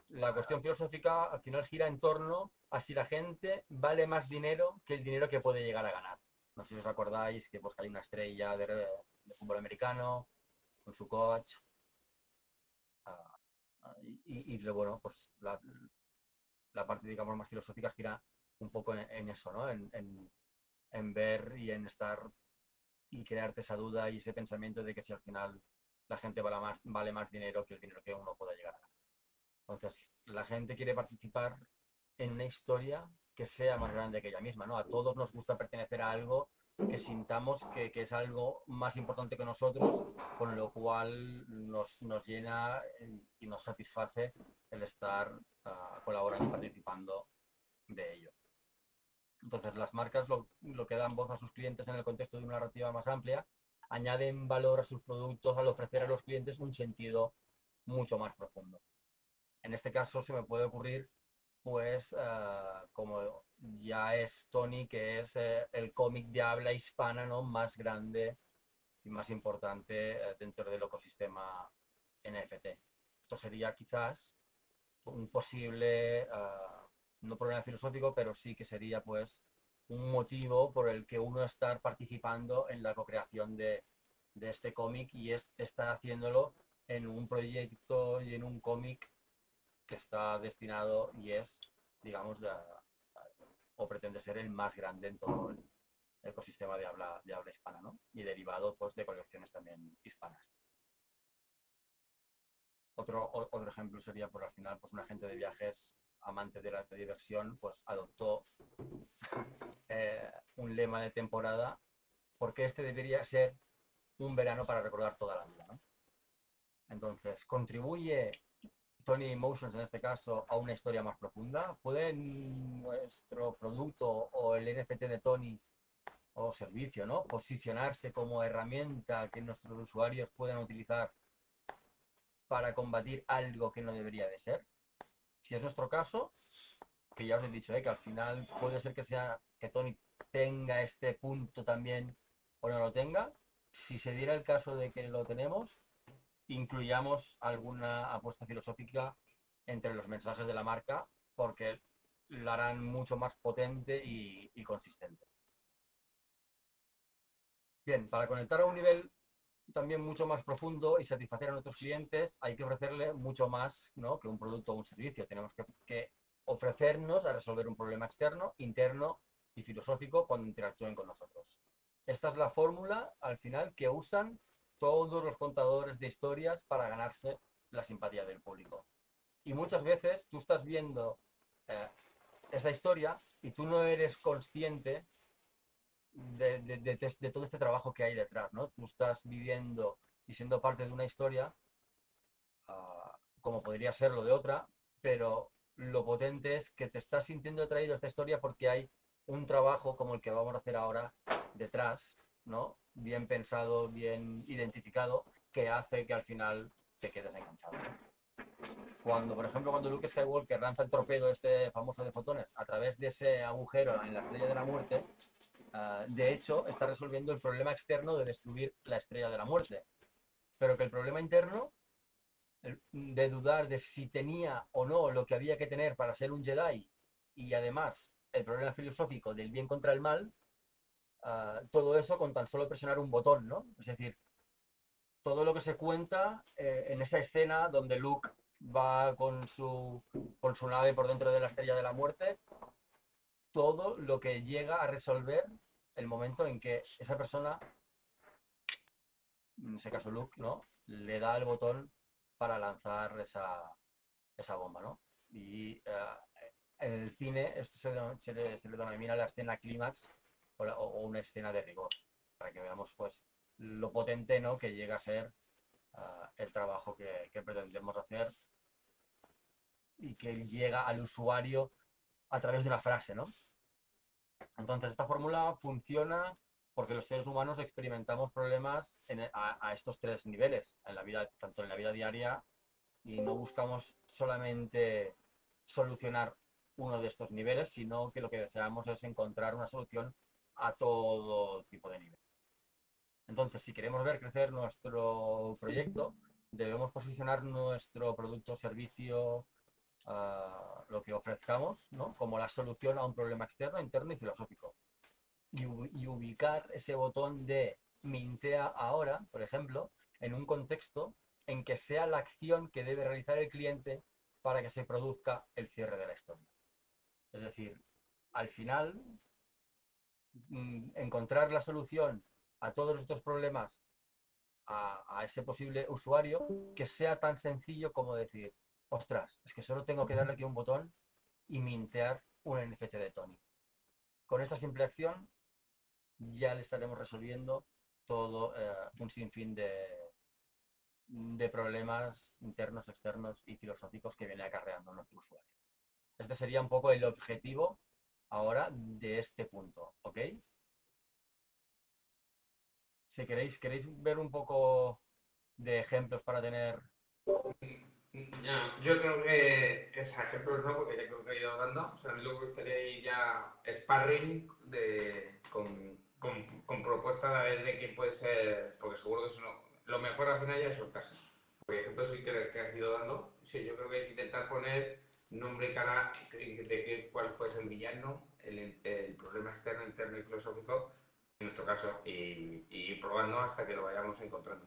La cuestión filosófica al final gira en torno a si la gente vale más dinero que el dinero que puede llegar a ganar. No sé si os acordáis que, pues, hay una estrella de fútbol americano con su coach. ah, bueno, pues la parte, digamos, más filosófica gira un poco en eso, ¿no? En ver y en estar y crearte esa duda y ese pensamiento de que si al final la gente vale más dinero que el dinero que uno pueda llegar a ganar. Entonces, la gente quiere participar en una historia que sea más grande que ella misma, ¿no? A todos nos gusta pertenecer a algo que sintamos que es algo más importante que nosotros, con lo cual nos llena y nos satisface el estar colaborando y participando de ello. Entonces, las marcas lo que dan voz a sus clientes en el contexto de una narrativa más amplia, añaden valor a sus productos al ofrecer a los clientes un sentido mucho más profundo. En este caso se me puede ocurrir, pues, como ya es Tony, que es el cómic de habla hispana, ¿no?, más grande y más importante dentro del ecosistema NFT. Esto sería quizás un posible, no problema filosófico, pero sí que sería, pues, un motivo por el que uno está participando en la co-creación de este cómic y es estar haciéndolo en un proyecto y en un cómic que está destinado y es, digamos, o pretende ser el más grande en todo el ecosistema de habla hispana, ¿no? Y derivado, pues, de colecciones también hispanas. Otro ejemplo sería, por al final, pues, un agente de viajes amante de la diversión, pues adoptó un lema de temporada, porque este debería ser un verano para recordar toda la vida, ¿no? Entonces, contribuye Tony Emotions en este caso a una historia más profunda. ¿Puede nuestro producto o el NFT de Tony o servicio, ¿no?, posicionarse como herramienta que nuestros usuarios puedan utilizar para combatir algo que no debería de ser? Si es nuestro caso, que ya os he dicho, que al final puede ser que sea que Tony tenga este punto también o no lo tenga. Si se diera el caso de que lo tenemos, incluyamos alguna apuesta filosófica entre los mensajes de la marca, porque la harán mucho más potente y consistente. Bien, para conectar a un nivel también mucho más profundo y satisfacer a nuestros clientes, hay que ofrecerle mucho más, ¿no?, que un producto o un servicio. Tenemos que ofrecernos a resolver un problema externo, interno y filosófico cuando interactúen con nosotros. Esta es la fórmula, al final, que usan todos los contadores de historias para ganarse la simpatía del público. Y muchas veces tú estás viendo eh, esa historia y tú no eres consciente de todo este trabajo que hay detrás, ¿no? Tú estás viviendo y siendo parte de una historia, como podría ser lo de otra, pero lo potente es que te estás sintiendo atraído a esta historia porque hay un trabajo como el que vamos a hacer ahora detrás, ¿no?, bien pensado, bien identificado, que hace que al final te quedes enganchado. Cuando, por ejemplo, cuando Luke Skywalker lanza el torpedo este famoso de fotones a través de ese agujero en la Estrella de la Muerte, de hecho, está resolviendo el problema externo de destruir la Estrella de la Muerte. Pero que el problema interno, de dudar de si tenía o no lo que había que tener para ser un Jedi, y además el problema filosófico del bien contra el mal, todo eso con tan solo presionar un botón, ¿no? Es decir, todo lo que se cuenta en esa escena donde Luke va con su nave por dentro de la Estrella de la Muerte, todo lo que llega a resolver el momento en que esa persona, en ese caso Luke, ¿no?, le da el botón para lanzar esa bomba, ¿no? Y en el cine esto se le denomina la escena clímax o una escena de rigor, para que veamos, pues, lo potente, ¿no?, que llega a ser el trabajo que pretendemos hacer y que llega al usuario a través de una frase, ¿no? Entonces, esta fórmula funciona porque los seres humanos experimentamos problemas a estos tres niveles, en la vida, tanto en la vida diaria, y no buscamos solamente solucionar uno de estos niveles, sino que lo que deseamos es encontrar una solución a todo tipo de niveles. Entonces, si queremos ver crecer nuestro proyecto, debemos posicionar nuestro producto o servicio, lo que ofrezcamos, ¿no? Como la solución a un problema externo, interno y filosófico. Y ubicar ese botón de mintea ahora, por ejemplo, en un contexto en que sea la acción que debe realizar el cliente para que se produzca el cierre de la historia. Es decir, al final, encontrar la solución a todos estos problemas a ese posible usuario, que sea tan sencillo como decir, ostras, es que solo tengo que darle aquí un botón y mintear un NFT de Tony. Con esta simple acción ya le estaremos resolviendo todo un sinfín de problemas internos, externos y filosóficos que viene acarreando nuestro usuario. Este sería un poco el objetivo ahora de este punto, ¿ok? Si queréis ver un poco de ejemplos para tener... No, yo creo que ejemplos no, porque ya creo que he ido dando. O sea, a mí lo que me gustaría ir ya sparring con propuestas a ver de quién puede ser, porque seguro que eso no, lo mejor al final ya es soltarse. Por ejemplo, sí que has ido dando, sí, yo creo que es intentar poner nombre y cara de cuál puede ser el villano, el problema externo, interno y filosófico, en nuestro caso, y ir probando hasta que lo vayamos encontrando.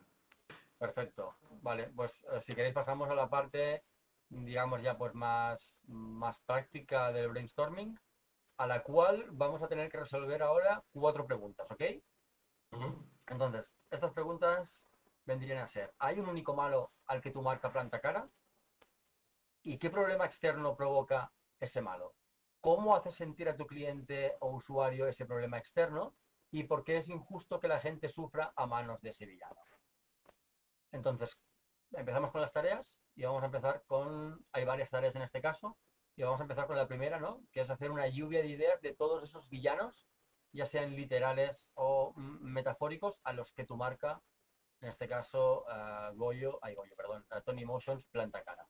Perfecto. Vale, pues si queréis pasamos a la parte, digamos ya pues más práctica del brainstorming, a la cual vamos a tener que resolver ahora 4 preguntas, ¿ok? Entonces, estas preguntas vendrían a ser, ¿hay un único malo al que tu marca planta cara? ¿Y qué problema externo provoca ese malo? ¿Cómo haces sentir a tu cliente o usuario ese problema externo? ¿Y por qué es injusto que la gente sufra a manos de ese villano? Entonces, empezamos con las tareas y vamos a empezar con... Hay varias tareas en este caso y vamos a empezar con la primera, ¿no? Que es hacer una lluvia de ideas de todos esos villanos, ya sean literales o metafóricos, a los que tu marca, en este caso, Tony Motions, planta cara.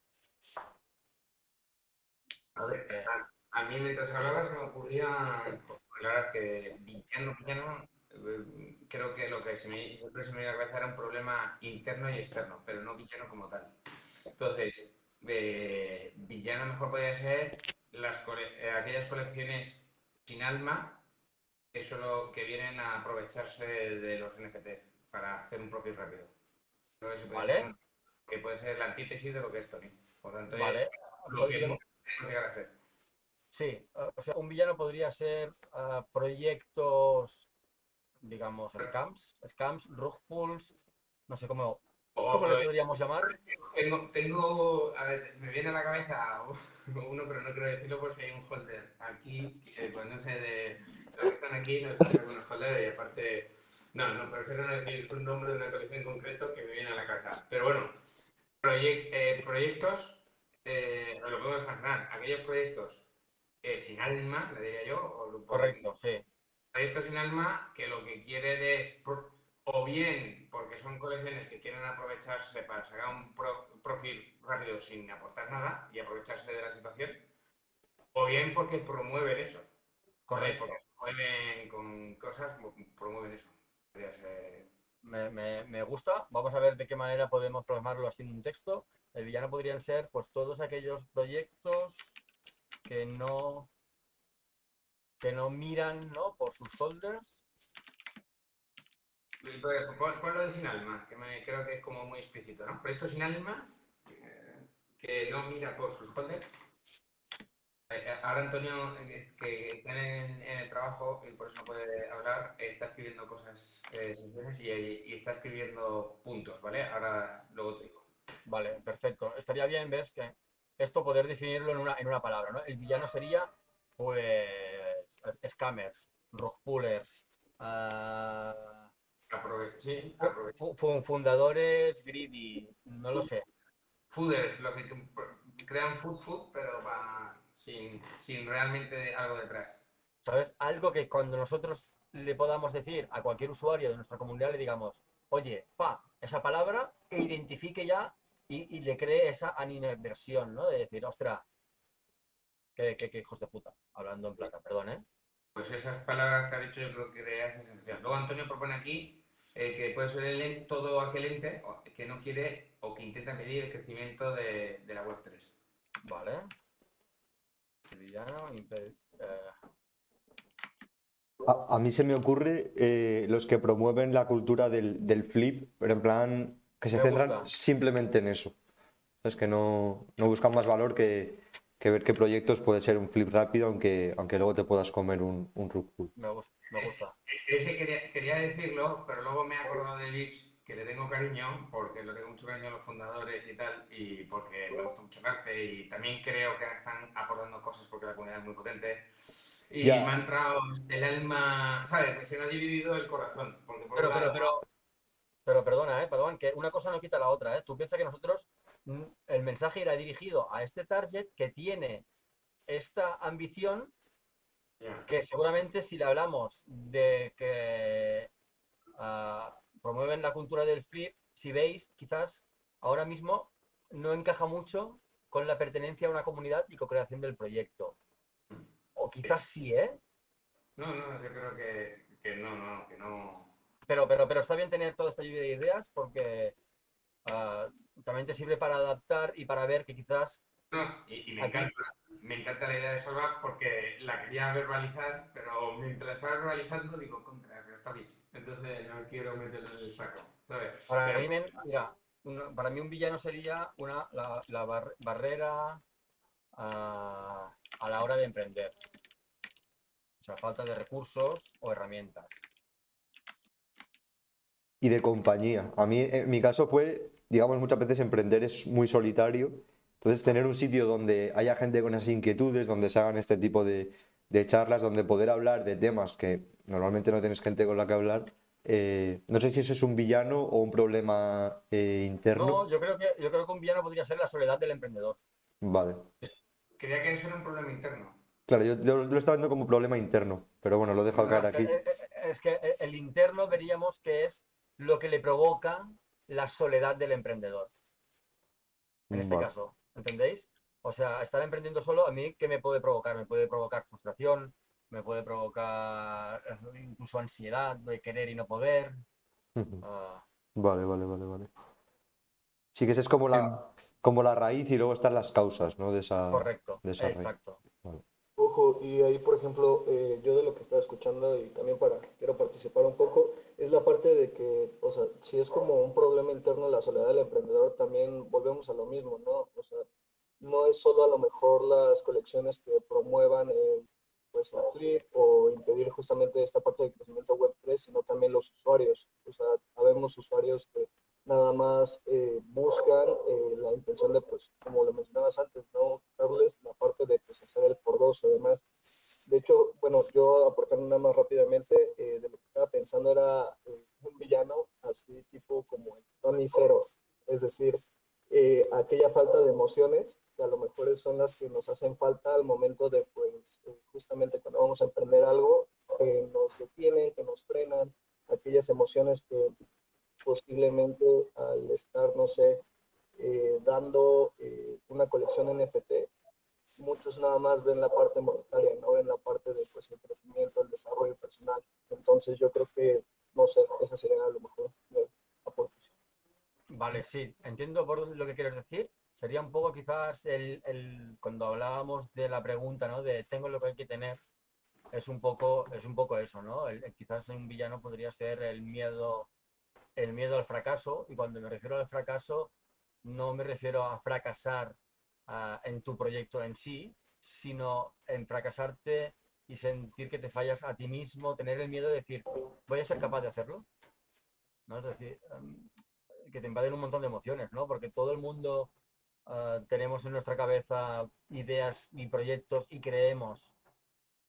A Así ver, que, a mí mientras hablabas se me ocurría, la verdad que villano, creo que lo que siempre se me iba a la cabeza era un problema interno y externo, pero no villano como tal. Entonces, villano mejor podría ser aquellas colecciones sin alma que vienen a aprovecharse de los NFTs para hacer un profit rápido. Creo que, ¿vale? que puede ser la antítesis de lo que es Tony. Por tanto, es Vale. lo que no queremos llegar a ser. Sí, o sea, un villano podría ser proyectos, digamos, scams, rug pulls, no sé cómo le podríamos llamar. A ver, me viene a la cabeza uno, pero no quiero decirlo porque hay un holder aquí, pues no sé, de los que están aquí, no sé si hay algunos holders y aparte, no, prefiero no decir un nombre de una colección en concreto que me viene a la cabeza. Pero bueno, proyectos, lo puedo dejar general, aquellos proyectos sin alma, le diría yo, Correcto, sí, proyectos sin alma que lo que quieren es, o bien porque son colecciones que quieren aprovecharse para sacar un profil rápido sin aportar nada y aprovecharse de la situación, o bien porque promueven eso, ¿vale? Porque correcto. promueven con cosas, promueven eso. Podría ser... Me gusta. Vamos a ver de qué manera podemos plasmarlo así en un texto. El villano podrían ser pues todos aquellos proyectos que no, que no miran, ¿no? Por sus holders. Ponlo de sin alma, que creo que es como muy explícito, ¿no? Proyectos sin alma que no mira por sus holders. Ahora Antonio, que está en el trabajo y por eso no puede hablar, está escribiendo cosas, sesiones y está escribiendo puntos, ¿vale? Ahora luego te digo. Vale, perfecto. Estaría bien, ves, que esto poder definirlo en una palabra, ¿no? El villano sería, pues, scammers, rug pullers, Sí, fundadores greedy, no lo sé. fooders, lo que crean food, pero sin realmente algo detrás. ¿Sabes? Algo que cuando nosotros le podamos decir a cualquier usuario de nuestra comunidad, le digamos, oye, esa palabra, e identifique ya y le cree esa animadversión, ¿no? De decir, ostra, qué hijos de puta, hablando en plata, perdón, ¿eh? Pues esas palabras que ha dicho yo creo que es esencial. Luego Antonio propone aquí que puede ser todo aquel ente que no quiere o que intenta medir el crecimiento de la Web3. Vale. Villano, A mí se me ocurre los que promueven la cultura del flip, pero en plan que se me centran gusta. simplemente en eso. Es que no buscan más valor que ver qué proyectos puede ser un flip rápido, aunque luego te puedas comer un rug pull. Me gusta, me gusta. Ese quería decirlo, pero luego me he acordado de Vips, que le tengo cariño, porque le tengo mucho cariño a los fundadores y tal, y porque me gusta mucho el arte, y también creo que están aportando cosas porque la comunidad es muy potente. Y me ha Ya, entrado el alma, ¿sabes? Se me ha dividido el corazón, porque por un Pero, pero, lado, pero, pero perdona, perdón, que una cosa no quita la otra, Tú piensas que nosotros, el mensaje irá dirigido a este target que tiene esta ambición, ya, que seguramente si le hablamos de que promueven la cultura del flip, si veis, quizás ahora mismo no encaja mucho con la pertenencia a una comunidad y co-creación del proyecto. O quizás sí, ¿eh? no, no, yo creo que no, que no. Pero está bien tener toda esta lluvia de ideas porque también te sirve para adaptar y para ver que quizás No, y aquí, me encanta la idea de Salva porque la quería verbalizar, pero mientras la estaba verbalizando digo, contra, pero está bien. Entonces no quiero meterlo en el saco, ¿sabes? para Pero mí, mira, para mí un villano sería la barrera a la hora de emprender. O sea, falta de recursos o herramientas. y de compañía. A mí, en mi caso fue, digamos, muchas veces emprender es muy solitario. Entonces, tener un sitio donde haya gente con esas inquietudes, donde se hagan este tipo de charlas, donde poder hablar de temas que normalmente no tienes gente con la que hablar. No sé si eso es un villano o un problema interno. No, yo creo que un villano podría ser la soledad del emprendedor. Vale. creía que eso era un problema interno. Claro, yo lo estaba viendo como problema interno, pero bueno, lo he dejado No, caer aquí. es que el interno veríamos que es lo que le provoca la soledad del emprendedor, en este Vale. caso, ¿entendéis? O sea, estar emprendiendo solo, a mí, ¿qué me puede provocar? Me puede provocar frustración, me puede provocar incluso ansiedad de querer y no poder. ah, Vale, vale, vale, vale. Sí que esa es como Em, como la raíz y luego están las causas, ¿no? Correcto, De esa raíz. exacto. Vale. Ojo, y ahí, por ejemplo, yo de lo que estaba escuchando y también quiero participar un poco, es la parte de que, o sea, si es como un problema interno la soledad del emprendedor, también volvemos a lo mismo, ¿no? O sea, no es solo a lo mejor las colecciones que promuevan pues el flip o impedir justamente esta parte del crecimiento Web3, sino también los usuarios. O sea, habemos usuarios que nada más buscan la intención de, pues, como lo mencionabas antes, ¿no? Darles la parte de pues, hacer el por dos o demás. De hecho, bueno, yo aportando nada más rápidamente, de lo que estaba pensando era un villano así tipo como el Tony Cero, es decir, aquella falta de emociones que a lo mejor son las que nos hacen falta al momento de, pues, justamente cuando vamos a emprender algo, que nos detienen, que nos frenan, aquellas emociones que posiblemente al estar, no sé, dando una colección NFT, muchos nada más ven la parte monetaria, no ven la parte de pues, el crecimiento, el desarrollo personal. Entonces yo creo que, no sé, esa sería a lo mejor mi aportación. Vale, sí, entiendo por lo que quieres decir. Sería un poco quizás cuando hablábamos de la pregunta, ¿no? De tengo lo que hay que tener, es un poco eso, ¿no? Quizás un villano podría ser el miedo al fracaso, y cuando me refiero al fracaso, no me refiero a fracasar en tu proyecto en sí, sino en fracasarte y sentir que te fallas a ti mismo, tener el miedo de decir, voy a ser capaz de hacerlo, ¿no? Es decir, que te invaden un montón de emociones, ¿no? Porque todo el mundo tenemos en nuestra cabeza ideas y proyectos y creemos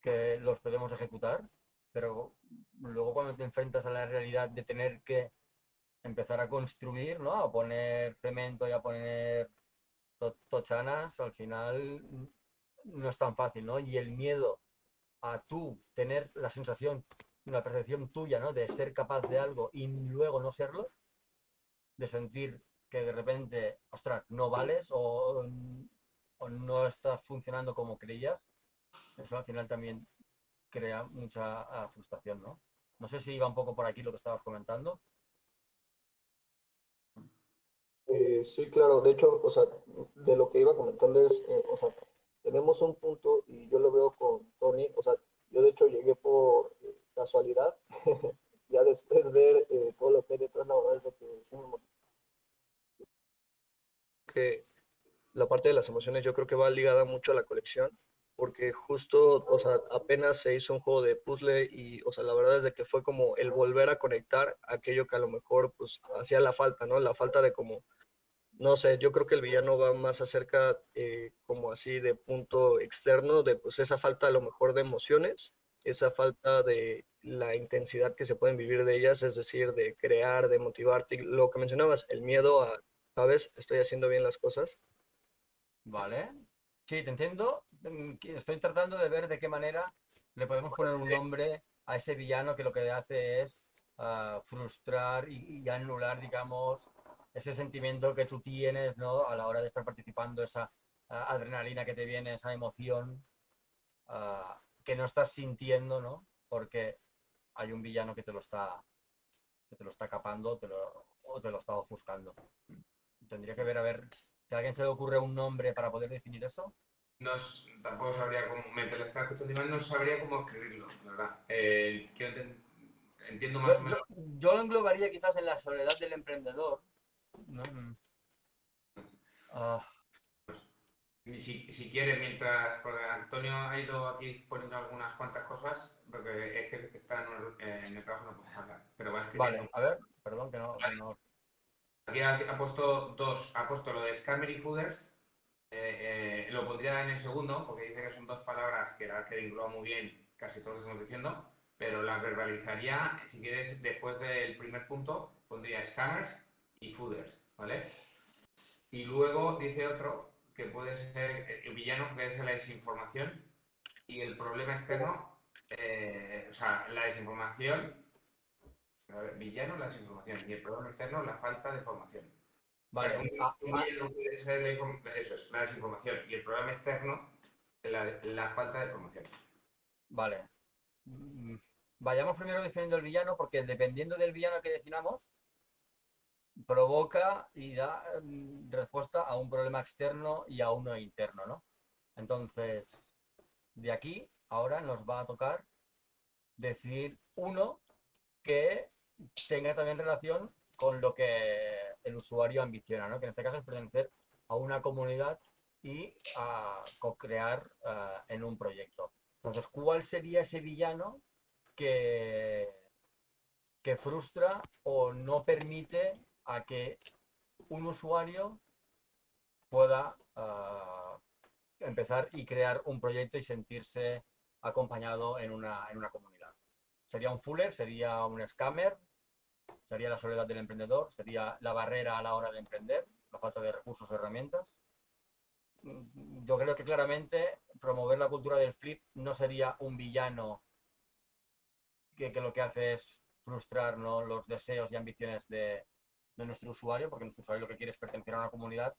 que los podemos ejecutar, pero luego cuando te enfrentas a la realidad de tener que empezar a construir, ¿no? A poner cemento y a poner tochanas, al final no es tan fácil, ¿no? Y el miedo a tú tener la sensación, la percepción tuya, ¿no? De ser capaz de algo y luego no serlo, de sentir que de repente, ostras, no vales o no estás funcionando como creías, eso al final también crea mucha frustración, ¿no? No sé si iba un poco por aquí lo que estabas comentando. Sí, claro, de hecho, o sea, de lo que iba comentando es, o sea, tenemos un punto y yo lo veo con Tony, o sea, yo de hecho llegué por casualidad, ya después ver todo lo que hay detrás, la verdad es de que sí me motivó. Que la parte de las emociones yo creo que va ligada mucho a la colección, porque justo, o sea, apenas se hizo un juego de puzzle y, o sea, la verdad es de que fue como el volver a conectar aquello que a lo mejor, pues, hacía la falta, ¿no? La falta de como no sé, yo creo que el villano va más acerca como así de punto externo, de pues esa falta a lo mejor de emociones, esa falta de la intensidad que se pueden vivir de ellas, es decir, de crear, de motivarte, y lo que mencionabas, el miedo a, ¿sabes? Estoy haciendo bien las cosas. ¿Vale? Sí, te entiendo. Estoy tratando de ver de qué manera le podemos poner un nombre a ese villano que lo que hace es frustrar y anular, digamos, ese sentimiento que tú tienes, ¿no? A la hora de estar participando, esa adrenalina que te viene, esa emoción que no estás sintiendo, ¿no? Porque hay un villano que te lo está capando o te lo está ofuscando. Tendría que ver, a ver, si a alguien se le ocurre un nombre para poder definir eso. No, tampoco sabría cómo, mientras le estaba escuchando, Iván, no sabría cómo escribirlo, la verdad. Entiendo más Yo, o yo, menos. yo lo englobaría quizás en la soledad del emprendedor, ¿no? Ah, Y si quieres, mientras, porque Antonio ha ido aquí poniendo algunas cuantas cosas, porque es que está en el trabajo, no puede hablar, pero va escribiendo. vale, a ver, perdón que no. Aquí ha puesto dos, ha puesto lo de Scammer y Fooders, lo pondría en el segundo, porque dice que son dos palabras que engloba muy bien casi todo lo que estamos diciendo, pero las verbalizaría, si quieres, después del primer punto, pondría Scammers y Fooders, ¿vale? Y luego dice otro que puede ser el villano, puede ser la desinformación y el problema externo, o sea, la desinformación, a ver, villano, la desinformación y el problema externo, la falta de formación. O sea, que Vale, un villano puede ser eso es, la desinformación y el problema externo, la falta de formación. vale. Vayamos primero definiendo el villano, porque dependiendo del villano que definamos, provoca y da respuesta a un problema externo y a uno interno, ¿no? Entonces, de aquí, ahora nos va a tocar decir uno que tenga también relación con lo que el usuario ambiciona, ¿no? Que en este caso es pertenecer a una comunidad y a co-crear en un proyecto. Entonces, ¿cuál sería ese villano que, que frustra o no permite a que un usuario pueda empezar y crear un proyecto y sentirse acompañado en una comunidad? ¿Sería un fuller? ¿Sería un scammer? ¿Sería la soledad del emprendedor? ¿Sería la barrera a la hora de emprender? ¿La falta de recursos o herramientas? Yo creo que claramente promover la cultura del flip no sería un villano que lo que hace es frustrar, ¿no?, los deseos y ambiciones de nuestro usuario, porque nuestro usuario lo que quiere es pertenecer a una comunidad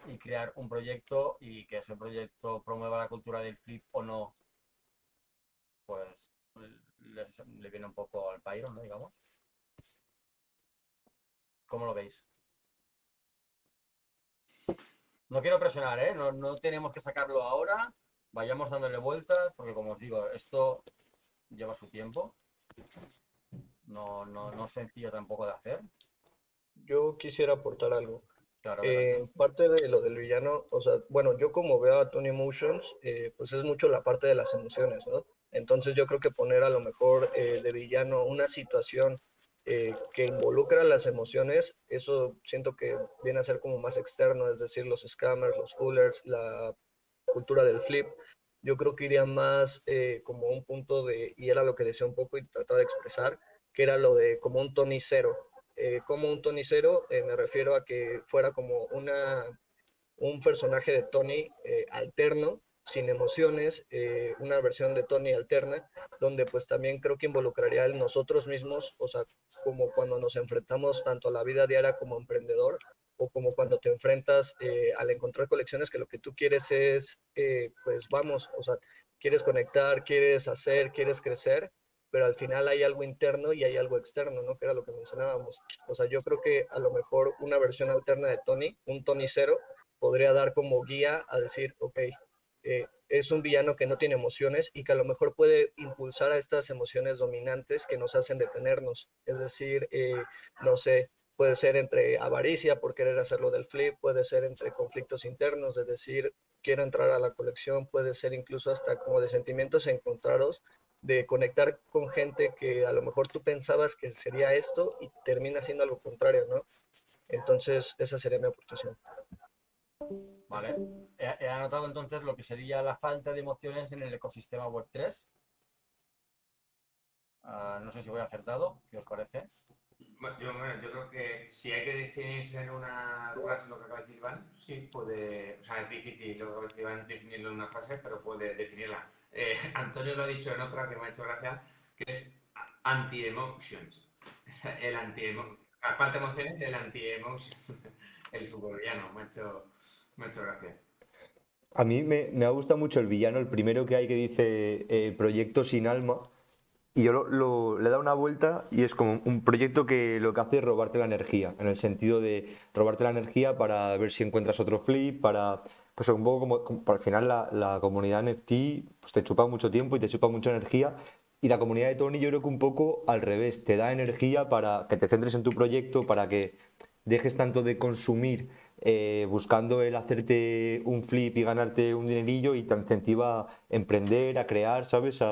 y crear un proyecto y que ese proyecto promueva la cultura del flip o no, pues le viene un poco al pairo, ¿no? Digamos. ¿Cómo lo veis? No quiero presionar, ¿eh? No tenemos que sacarlo ahora. Vayamos dándole vueltas, porque como os digo, esto lleva su tiempo. No es sencillo tampoco de hacer. Yo quisiera aportar algo. Claro, adelante. Parte de lo del villano, o sea, bueno, yo como veo a Tony Motions, pues es mucho la parte de las emociones, ¿no? Entonces yo creo que poner a lo mejor de villano una situación que involucra las emociones, eso siento que viene a ser como más externo, es decir, los scammers, los foolers, la cultura del flip. Yo creo que iría más como un punto de, y era lo que decía un poco y trataba de expresar, que era lo de como un Tony cero. Como un Tony cero, me refiero a que fuera como un personaje de Tony alterno, sin emociones, una versión de Tony alterna, donde pues también creo que involucraría en nosotros mismos, o sea, como cuando nos enfrentamos tanto a la vida diaria como emprendedor, o como cuando te enfrentas al encontrar colecciones que lo que tú quieres es, pues vamos, o sea, quieres conectar, quieres hacer, quieres crecer, pero al final hay algo interno y hay algo externo, ¿no? Que era lo que mencionábamos. O sea, yo creo que a lo mejor una versión alterna de Tony, un Tony cero, podría dar como guía a decir, ok, es un villano que no tiene emociones y que a lo mejor puede impulsar a estas emociones dominantes que nos hacen detenernos. Es decir, no sé, puede ser entre avaricia por querer hacerlo del flip, puede ser entre conflictos internos, de decir, quiero entrar a la colección, puede ser incluso hasta como de sentimientos encontrados, de conectar con gente que a lo mejor tú pensabas que sería esto y termina siendo algo contrario, ¿no? Entonces, esa sería mi aportación. Vale. He anotado entonces lo que sería la falta de emociones en el ecosistema Web3. No sé si voy acertado, ¿qué os parece? Bueno, yo creo que si hay que definirse en una frase lo que acaba de decir Iván, sí puede, o sea, es difícil lo que acaba de decir Iván definirlo en una frase, pero puede definirla. Antonio lo ha dicho en otra que me ha hecho gracia, que es anti-emotions. El anti-emotions. Falta emociones, el anti-emotions. El supervillano, me ha hecho gracia. A mí me ha gustado mucho el villano, el primero que hay que dice proyecto sin alma. Y yo le he dado una vuelta y es como un proyecto que lo que hace es robarte la energía, en el sentido de robarte la energía para ver si encuentras otro flip, para, pues un poco al final la comunidad NFT pues te chupa mucho tiempo y te chupa mucha energía. Y la comunidad de Tony yo creo que un poco al revés, te da energía para que te centres en tu proyecto, para que dejes tanto de consumir buscando el hacerte un flip y ganarte un dinerillo y te incentiva a emprender, a crear, ¿sabes?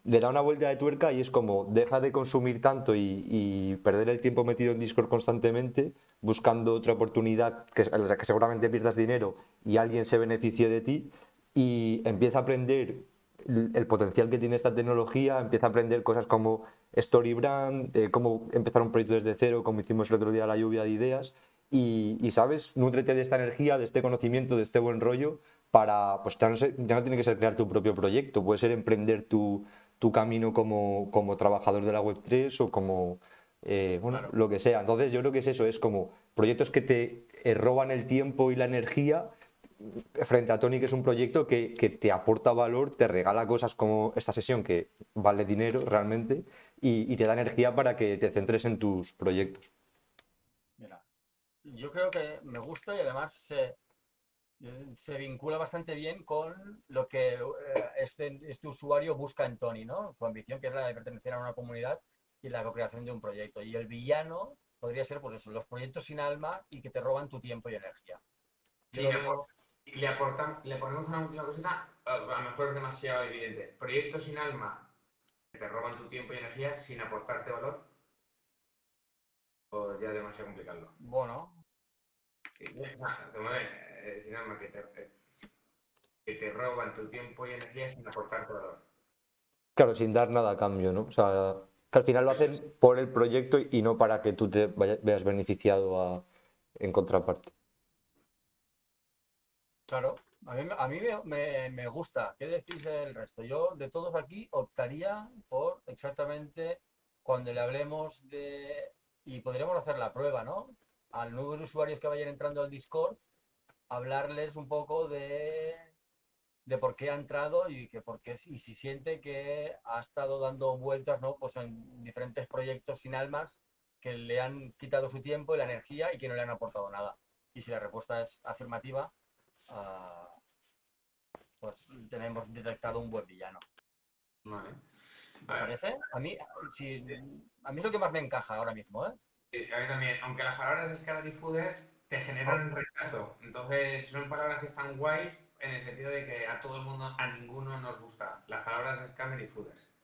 Le da una vuelta de tuerca y es como deja de consumir tanto y perder el tiempo metido en Discord constantemente buscando otra oportunidad en la que seguramente pierdas dinero y alguien se beneficie de ti y empieza a aprender el potencial que tiene esta tecnología, empieza a aprender cosas como Storybrand, cómo empezar un proyecto desde cero, como hicimos el otro día la lluvia de ideas sabes, nútrete de esta energía, de este conocimiento, de este buen rollo para, pues ya no tiene que ser crear tu propio proyecto, puede ser emprender tu camino como trabajador de la Web3 o como, bueno, Claro. lo que sea. Entonces yo creo que es eso, es como proyectos que te roban el tiempo y la energía frente a Tony, que es un proyecto que te aporta valor, te regala cosas como esta sesión que vale dinero realmente y te da energía para que te centres en tus proyectos. Mira, yo creo que me gusta y además se vincula bastante bien con lo que este usuario busca en Tony, ¿no? Su ambición, que es la de pertenecer a una comunidad y la co-creación de un proyecto. Y el villano podría ser, pues eso, los proyectos sin alma y que te roban tu tiempo y energía. Yo Sí, lo veo, le ponemos una última cosita, a lo mejor es demasiado evidente. Proyectos sin alma que te roban tu tiempo y energía sin aportarte valor, o ya es demasiado complicarlo. bueno, O sea, sin alma que te roban tu tiempo y energía sin aportarte valor. Claro, sin dar nada a cambio, ¿no? O sea, que al final lo Eso hacen por el proyecto y no para que tú te veas beneficiado en contraparte. claro, a mí me gusta. ¿Qué decís el resto? Yo, de todos aquí, optaría por exactamente cuando le hablemos de... Y podríamos hacer la prueba, ¿no? A los nuevos usuarios que vayan entrando al Discord, hablarles un poco de por qué ha entrado y que por qué, y si siente que ha estado dando vueltas, ¿no? Pues en diferentes proyectos sin almas que le han quitado su tiempo y la energía y que no le han aportado nada. Y si la respuesta es afirmativa, ah, pues tenemos detectado un buen villano. vale. ¿Os A ver, parece? A mí es lo que más me encaja ahora mismo, ¿eh? a mí también, aunque las palabras scammer y fooders te generan rechazo, entonces son palabras que están guays en el sentido de que a todo el mundo, a ninguno nos gusta las palabras scammer y fooders.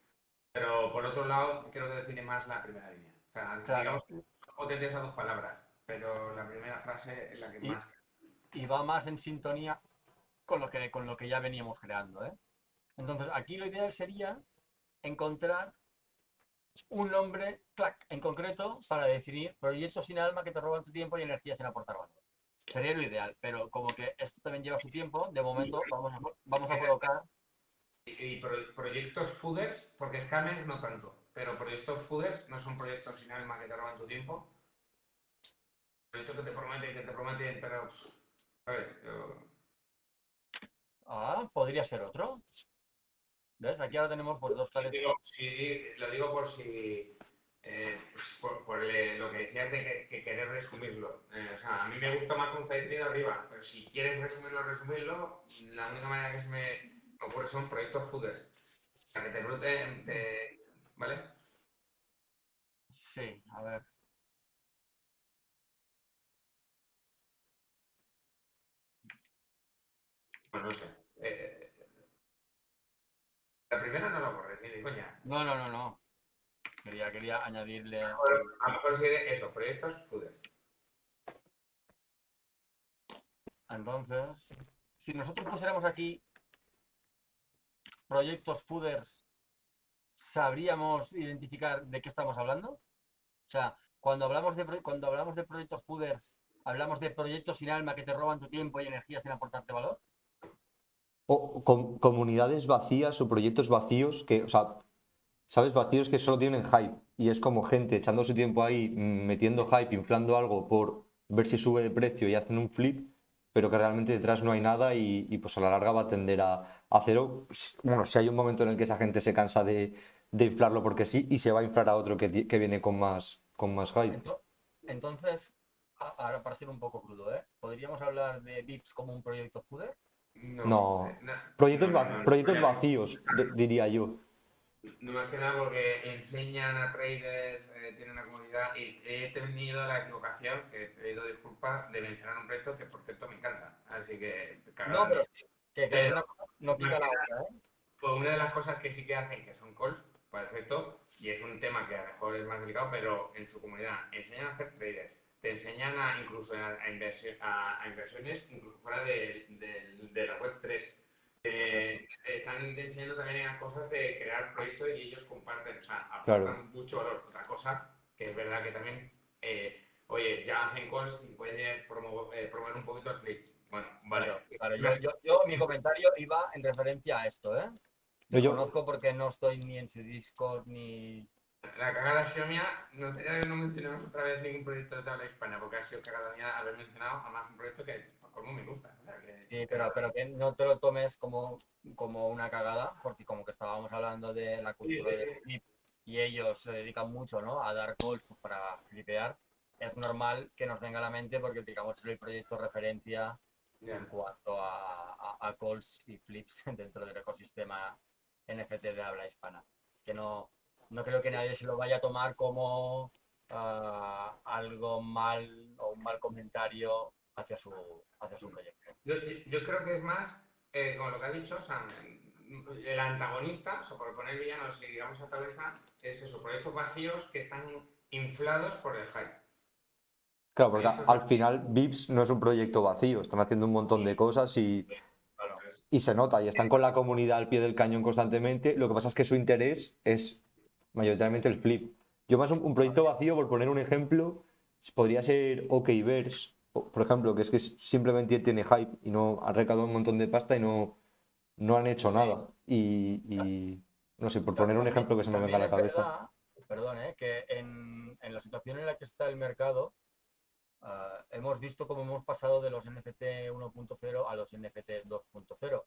Pero por otro lado, creo que define más la primera línea. O sea, digamos Claro. que son potentes esas dos palabras, pero la primera frase es la que Y, más. y va más en sintonía con lo que ya veníamos creando, ¿eh? Entonces, aquí lo ideal sería encontrar un nombre, clac, en concreto para definir proyectos sin alma que te roban tu tiempo y energía sin aportar valor. Sería lo ideal, pero como que esto también lleva su tiempo, de Y, momento vamos a colocar, proyectos fooders, porque scammers no tanto, pero proyectos fooders no son proyectos sin alma que te roban tu tiempo. Proyectos que te prometen, pero, ¿sabes? podría ser otro. ¿Ves? Aquí ahora tenemos pues, dos clases. Lo digo por si. Pues por lo que decías de que querer resumirlo. O sea, a mí me gusta más como está definido arriba, pero si quieres resumirlo, la única manera que se me ocurre son proyectos fooders. O sea, que te bruten, ¿vale? Sí, a ver. Bueno, no sé. La primera no la borres, ni de coña. No. Quería añadirle. A lo mejor sería eso, proyectos fooders. Entonces, si nosotros pusiéramos aquí proyectos fooders, ¿sabríamos identificar de qué estamos hablando? O sea, cuando hablamos de proyectos fooders, ¿hablamos de proyectos sin alma que te roban tu tiempo y energía sin aportarte valor? O comunidades vacías o proyectos vacíos que, o sea, ¿sabes? Vacíos que solo tienen hype. Y es como gente echando su tiempo ahí, metiendo hype, inflando algo por ver si sube de precio y hacen un flip, pero que realmente detrás no hay nada y pues a la larga va a tender a cero. Bueno, si hay un momento en el que esa gente se cansa de inflarlo porque sí y se va a inflar a otro que viene con más hype. Entonces, ahora para ser un poco crudo, ¿eh? ¿Podríamos hablar de VIPs como un proyecto fooder? No, No. proyectos vacíos, diría yo. No más que nada porque enseñan a traders, tienen una comunidad y he tenido la equivocación, que he pedido disculpas, de mencionar un proyecto que por cierto me encanta. Así que No, cagada pero mía. sí, que Pero una cosa no quita la otra, ¿eh? pues una de las cosas que sí que hacen, que son calls, perfecto, y es un tema que a lo mejor es más delicado, pero en su comunidad enseñan a hacer traders, te enseñan incluso a inversiones incluso fuera de la web 3. Están enseñando también a cosas de crear proyectos y ellos comparten, o sea, Claro. aportan mucho valor. Otra cosa que es verdad que también, oye, ya hacen calls y pueden promover un poquito el flip. Bueno, vale. Claro, yo mi comentario iba en referencia a esto, ¿eh? Yo, Desconozco porque no estoy ni en su Discord ni. La cagada ha sido mía, no tenía que no mencionemos otra vez ningún proyecto de tabla hispana, porque ha sido cagada mía haber mencionado además un proyecto que como me gusta. O sea, Sí, pero que no te lo tomes como una cagada, porque como que estábamos hablando de la cultura del flip y ellos se dedican mucho, ¿no? A dar calls pues, para flipear, es normal que nos venga a la mente porque digamos es el proyecto referencia en cuanto a calls y flips dentro del ecosistema NFT de habla hispana. Que no creo que nadie se lo vaya a tomar como algo mal o un mal comentario hacia su proyecto. Yo creo que es más, como lo que ha dicho, o sea, el antagonista, o sea, por poner villanos y digamos antagonista, es eso, proyectos vacíos que están inflados por el hype. claro, porque al final VIPs no es un proyecto vacío, están haciendo un montón de cosas y se nota, y están con la comunidad al pie del cañón constantemente. Lo que pasa es que su interés es mayoritariamente el flip. Yo más un proyecto vacío, por poner un ejemplo, podría ser Okverse, por ejemplo, que es que simplemente tiene hype y no ha recaudado un montón de pasta y no han hecho nada. Y no sé, por poner un ejemplo que se me venga a la cabeza. Es verdad, perdón, que en la situación en la que está el mercado, hemos visto cómo hemos pasado de los NFT 1.0 a los NFT 2.0,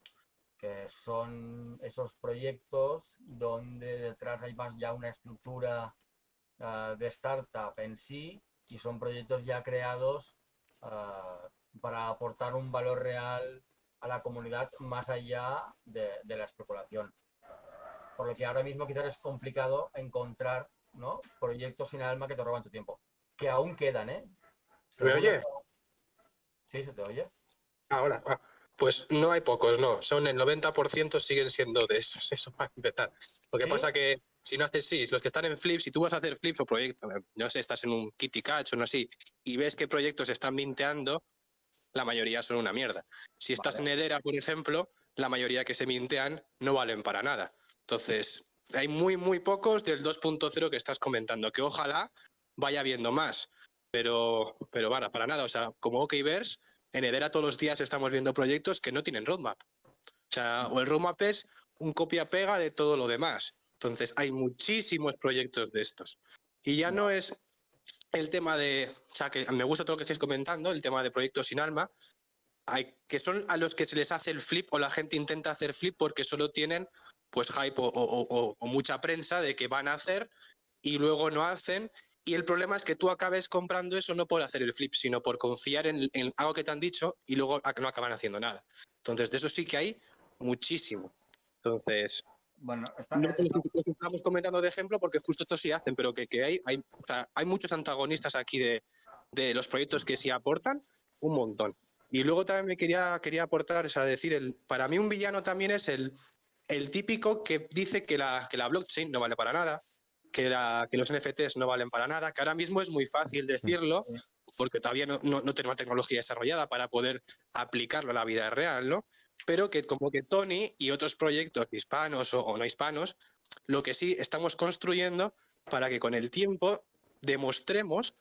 que son esos proyectos donde detrás hay más ya una estructura de startup en sí y son proyectos ya creados para aportar un valor real a la comunidad más allá de la especulación. Por lo que ahora mismo quizás es complicado encontrar, ¿no?, proyectos sin alma que te roban tu tiempo. Que aún quedan, ¿eh? ¿Me oye? Sí, ¿se te oye? Ahora, pues no hay pocos, no. Son el 90% siguen siendo de esos. Eso para empezar. Lo que ¿Sí? pasa que si no haces los que están en flips, si tú vas a hacer flips o proyectos, no sé, estás en un Kitty Catch o no así, y ves qué proyectos están minteando, la mayoría son una mierda. Si estás en Hedera, por ejemplo, la mayoría que se mintean no valen para nada. Entonces, hay muy, muy pocos del 2.0 que estás comentando, que ojalá vaya viendo más. Pero bueno, para nada. O sea, como Okverse, en Hedera todos los días estamos viendo proyectos que no tienen roadmap. O sea, o el roadmap es un copia-pega de todo lo demás. Entonces, hay muchísimos proyectos de estos. Y ya no es el tema de, o sea, que me gusta todo lo que estáis comentando, el tema de proyectos sin alma, que son a los que se les hace el flip o la gente intenta hacer flip porque solo tienen pues hype o mucha prensa de que van a hacer y luego no hacen. Y el problema es que tú acabes comprando eso no por hacer el flip, sino por confiar en algo que te han dicho y luego no acaban haciendo nada. Entonces, de eso sí que hay muchísimo. Entonces, Bueno, no lo que estamos comentando de ejemplo porque justo esto sí hacen, pero que o sea, hay muchos antagonistas aquí de los proyectos que sí aportan un montón. Y luego también me quería aportar, o sea, decir, para mí un villano también es el típico que dice que la blockchain no vale para nada, que los NFTs no valen para nada, que ahora mismo es muy fácil decirlo porque todavía no tenemos tecnología desarrollada para poder aplicarlo a la vida real, ¿no? Pero que como que Tony y otros proyectos hispanos o no hispanos, lo que sí estamos construyendo para que con el tiempo demostremos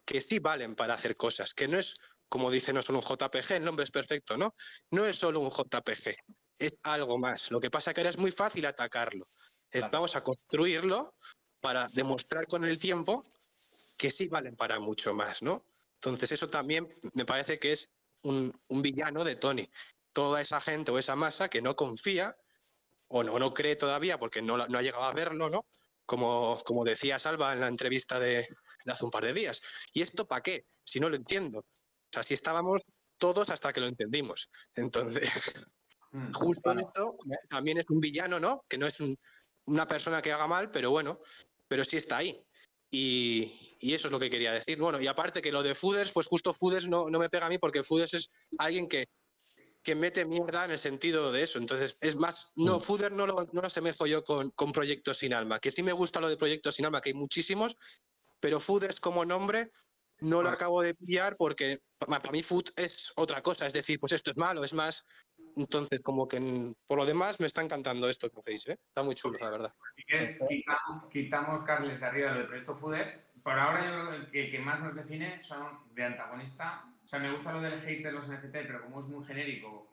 que sí valen para hacer cosas, que no es, como dice, no solo un JPG, el nombre es perfecto, ¿no? No es solo un JPG, es algo más. Lo que pasa es que ahora es muy fácil atacarlo. Claro. Vamos a construirlo para demostrar con el tiempo que sí valen para mucho más, ¿no? Entonces eso también me parece que es un villano de Tony. Toda esa gente o esa masa que no confía o no cree todavía porque no ha llegado a verlo, ¿no? Como decía Salva en la entrevista de hace un par de días. ¿Y esto para qué? Si no lo entiendo. O sea, si estábamos todos hasta que lo entendimos. Entonces, justo Bueno, esto también es un villano, ¿no? Que no es una persona que haga mal, pero bueno, pero sí está ahí. Y eso es lo que quería decir. Bueno, y aparte que lo de Fooders, pues justo Fooders no me pega a mí porque Fooders es alguien que mete mierda en el sentido de eso. Entonces, es más, no, Fooder no lo asemejo yo con Proyectos Sin Alma, que sí me gusta lo de Proyectos Sin Alma, que hay muchísimos, pero Fooders como nombre no lo acabo de pillar porque para mí Food es otra cosa, es decir, pues esto es malo, es más. Entonces, como que por lo demás me está encantando esto que hacéis, ¿eh? Está muy chulo, la verdad. Si quieres, quitamos Carles de arriba lo del proyecto Fooders. Por ahora yo creo que el que más nos define son de antagonista. O sea, me gusta lo del hate de los NFT, pero como es muy genérico,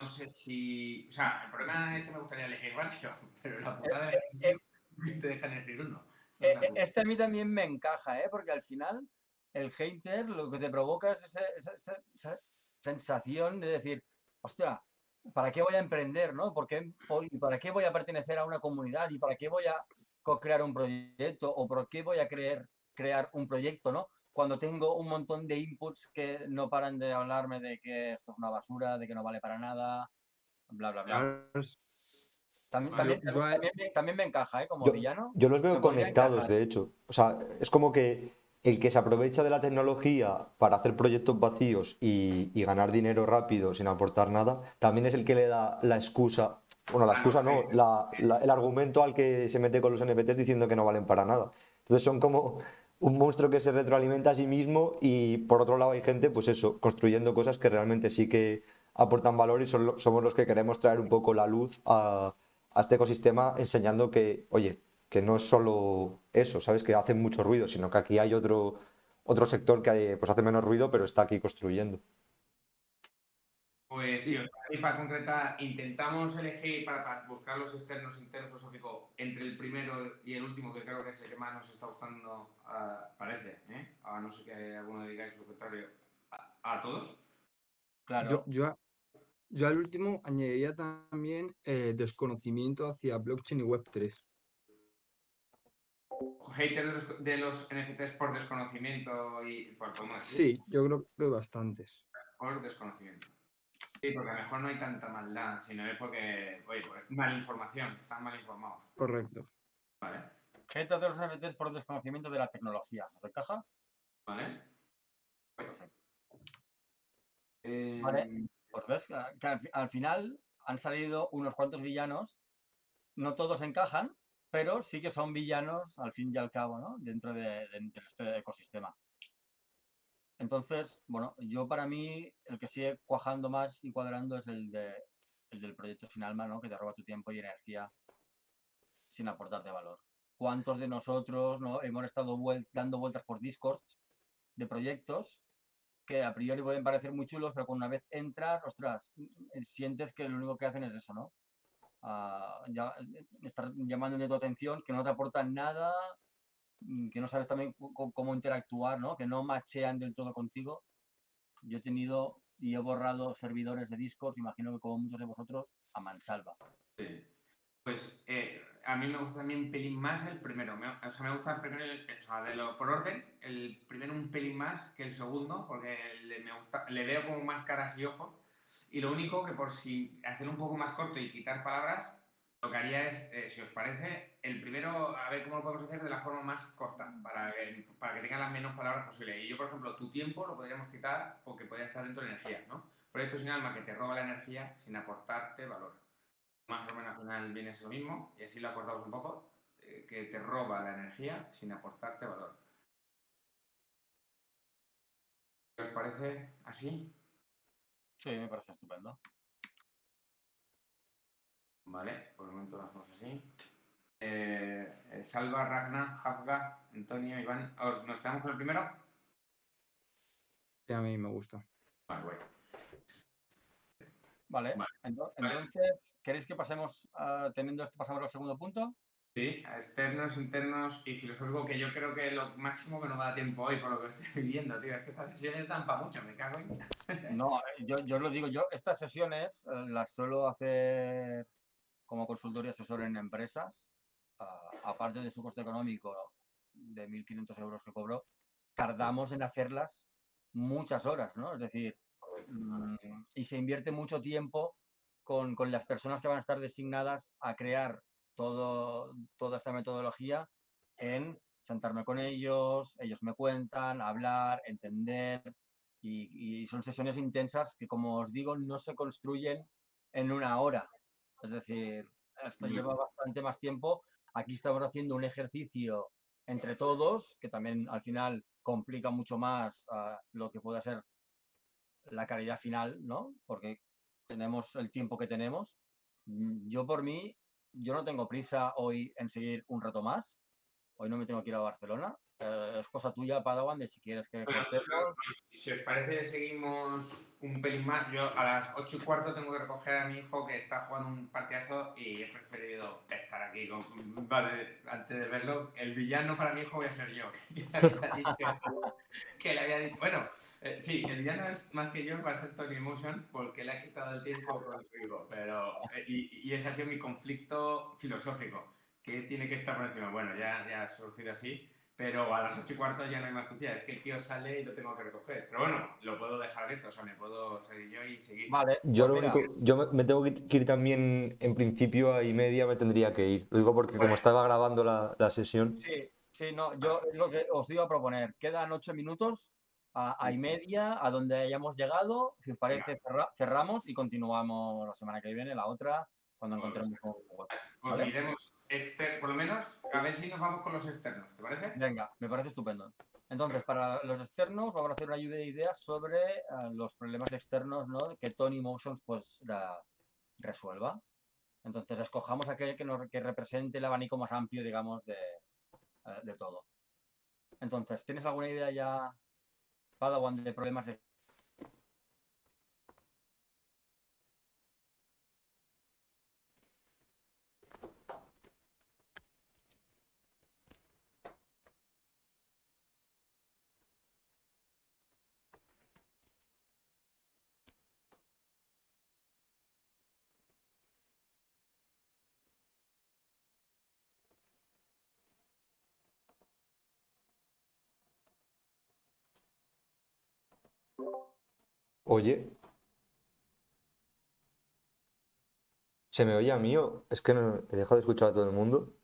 no sé si... O sea, el problema es que me gustaría elegir varios, pero la putada de elegir te dejan elegir uno. Este a mí también me encaja, ¿eh? Porque al final el hater lo que te provoca es esa sensación de decir, hostia, ¿para qué voy a emprender, no? ¿Para qué voy a pertenecer a una comunidad? ¿Y para qué voy a co-crear un proyecto? ¿O por qué voy a crear un proyecto, no? Cuando tengo un montón de inputs que no paran de hablarme de que esto es una basura, de que no vale para nada, bla, bla, bla. Claro, También me encaja, ¿eh? Como villano. Yo los veo me podría conectados, encajar. de hecho. O sea, es como que el que se aprovecha de la tecnología para hacer proyectos vacíos y ganar dinero rápido sin aportar nada, también es el que le da la excusa, bueno, la excusa no, el argumento al que se mete con los NFTs diciendo que no valen para nada. Entonces son como un monstruo que se retroalimenta a sí mismo y por otro lado hay gente, pues eso, construyendo cosas que realmente sí que aportan valor y somos los que queremos traer un poco la luz a este ecosistema enseñando que, oye, que no es solo eso, ¿sabes? Que hace mucho ruido, sino que aquí hay otro sector que pues hace menos ruido, pero está aquí construyendo. Pues sí, y para concretar, intentamos elegir para buscar los externos, internos, filosófico, entre el primero y el último, que creo que es el que más nos está gustando, parece, ¿eh? A no ser que alguno digáis lo contrario, a todos. Claro. Yo al último añadiría también desconocimiento hacia blockchain y Web3. Haters de los NFTs por desconocimiento y por, ¿cómo decir? Sí, yo creo que bastantes. Por desconocimiento. Sí, porque a lo mejor no hay tanta maldad, sino es porque, oye, pues mala información, están mal informados. Correcto. Vale. Haters de los NFTs por desconocimiento de la tecnología. ¿Nos encaja? Vale. Perfecto. Vale. Pues ves que al final han salido unos cuantos villanos. No todos encajan, pero sí que son villanos al fin y al cabo, ¿no? Dentro de este ecosistema. Entonces, bueno, yo para mí el que sigue cuajando más y cuadrando es el del proyecto Sin Alma, ¿no? Que te roba tu tiempo y energía sin aportarte valor. ¿Cuántos de nosotros, ¿no? hemos estado dando vueltas por Discords de proyectos que a priori pueden parecer muy chulos, pero cuando una vez entras, ostras, sientes que lo único que hacen es eso, ¿no? Estar llamando de tu atención, que no te aportan nada, que no sabes también cómo interactuar, ¿no? Que no machean del todo contigo. Yo he tenido y he borrado servidores de Discord, imagino que como muchos de vosotros, a mansalva. Sí. Pues a mí me gusta también un pelín más el primero. O sea, me gusta el primero, o sea, por orden, el primero un pelín más que el segundo, porque le veo como más caras y ojos. Y lo único que por si hacerlo un poco más corto y quitar palabras, lo que haría es, si os parece, el primero, a ver cómo lo podemos hacer de la forma más corta, para que tenga las menos palabras posible. Y yo, por ejemplo, tu tiempo lo podríamos quitar porque podría estar dentro de energía, ¿no? Proyecto sin alma que te roba la energía sin aportarte valor. Más o menos al final viene eso mismo y así lo acordamos un poco, que te roba la energía sin aportarte valor. ¿Qué os parece así? Sí, me parece estupendo. Vale, por el momento lo hacemos así. Salva, Ragna, Hafga, Antonio, Iván. ¿Nos quedamos con el primero? Que a mí me gusta. Vale, bueno. Vale, Vale. entonces, ¿queréis que pasemos, teniendo esto, pasamos al segundo punto? Sí, a externos, internos y filosófico, que yo creo que es lo máximo que nos va a dar tiempo hoy, por lo que estoy viviendo, tío. Es que estas sesiones dan para mucho, me cago en. No, yo os lo digo, yo estas sesiones las suelo hacer como consultor y asesor en empresas, aparte de su coste económico de 1.500 euros que cobro, tardamos en hacerlas muchas horas, ¿no? Es decir, y se invierte mucho tiempo con las personas que van a estar designadas a crear toda esta metodología en sentarme con ellos, ellos me cuentan, hablar, entender, y son sesiones intensas que, como os digo, no se construyen en una hora. Es decir, esto lleva bastante más tiempo. Aquí estamos haciendo un ejercicio entre todos, que también al final complica mucho más lo que pueda ser la calidad final, ¿no? Porque tenemos el tiempo que tenemos. Yo por mí, yo no tengo prisa hoy en seguir un rato más. Hoy no me tengo que ir a Barcelona. Es cosa tuya, Padawan, de si quieres que Bueno, cortemos. si os parece, seguimos un pelín más. Yo a las 8:15 tengo que recoger a mi hijo que está jugando un partidazo y he preferido estar aquí. Vale, antes de verlo, el villano para mi hijo voy a ser yo. Que le había dicho. Bueno, sí, el villano es más que yo, va a ser Tony Emotion porque le ha quitado el tiempo con su hijo. Pero, y ese ha sido mi conflicto filosófico, que tiene que estar por encima. Bueno, ya ha surgido así. Pero a las 8:15 ya no hay más justicia, es que el tío sale y lo tengo que recoger. Pero bueno, lo puedo dejar abierto, o sea, me puedo salir yo y seguir. Vale, Yo pues lo mira, único, yo me tengo que ir también, en principio a y media me tendría que ir. Lo digo porque como Bueno, estaba grabando la sesión. sí, no, yo es lo que os iba a proponer. Quedan 8 minutos a y media, a donde hayamos llegado. Si os parece, cerramos y continuamos la semana que viene, la otra, cuando pues, encontremos un hueco. pues ¿Vale? miremos, por lo menos, a ver si nos vamos con los externos, ¿te parece? Venga, me parece estupendo. Entonces, para los externos, vamos a hacer una lluvia de ideas sobre los problemas externos, ¿no? Que Tony Motions pues resuelva. Entonces, escojamos aquel que represente el abanico más amplio, digamos, de todo. Entonces, ¿tienes alguna idea ya, Padawan, de problemas Oye, ¿se me oye a mí o es que no, he dejado de escuchar a todo el mundo?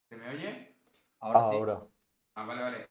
¿Se me oye? ahora sí? Ahora. Ah, vale, vale.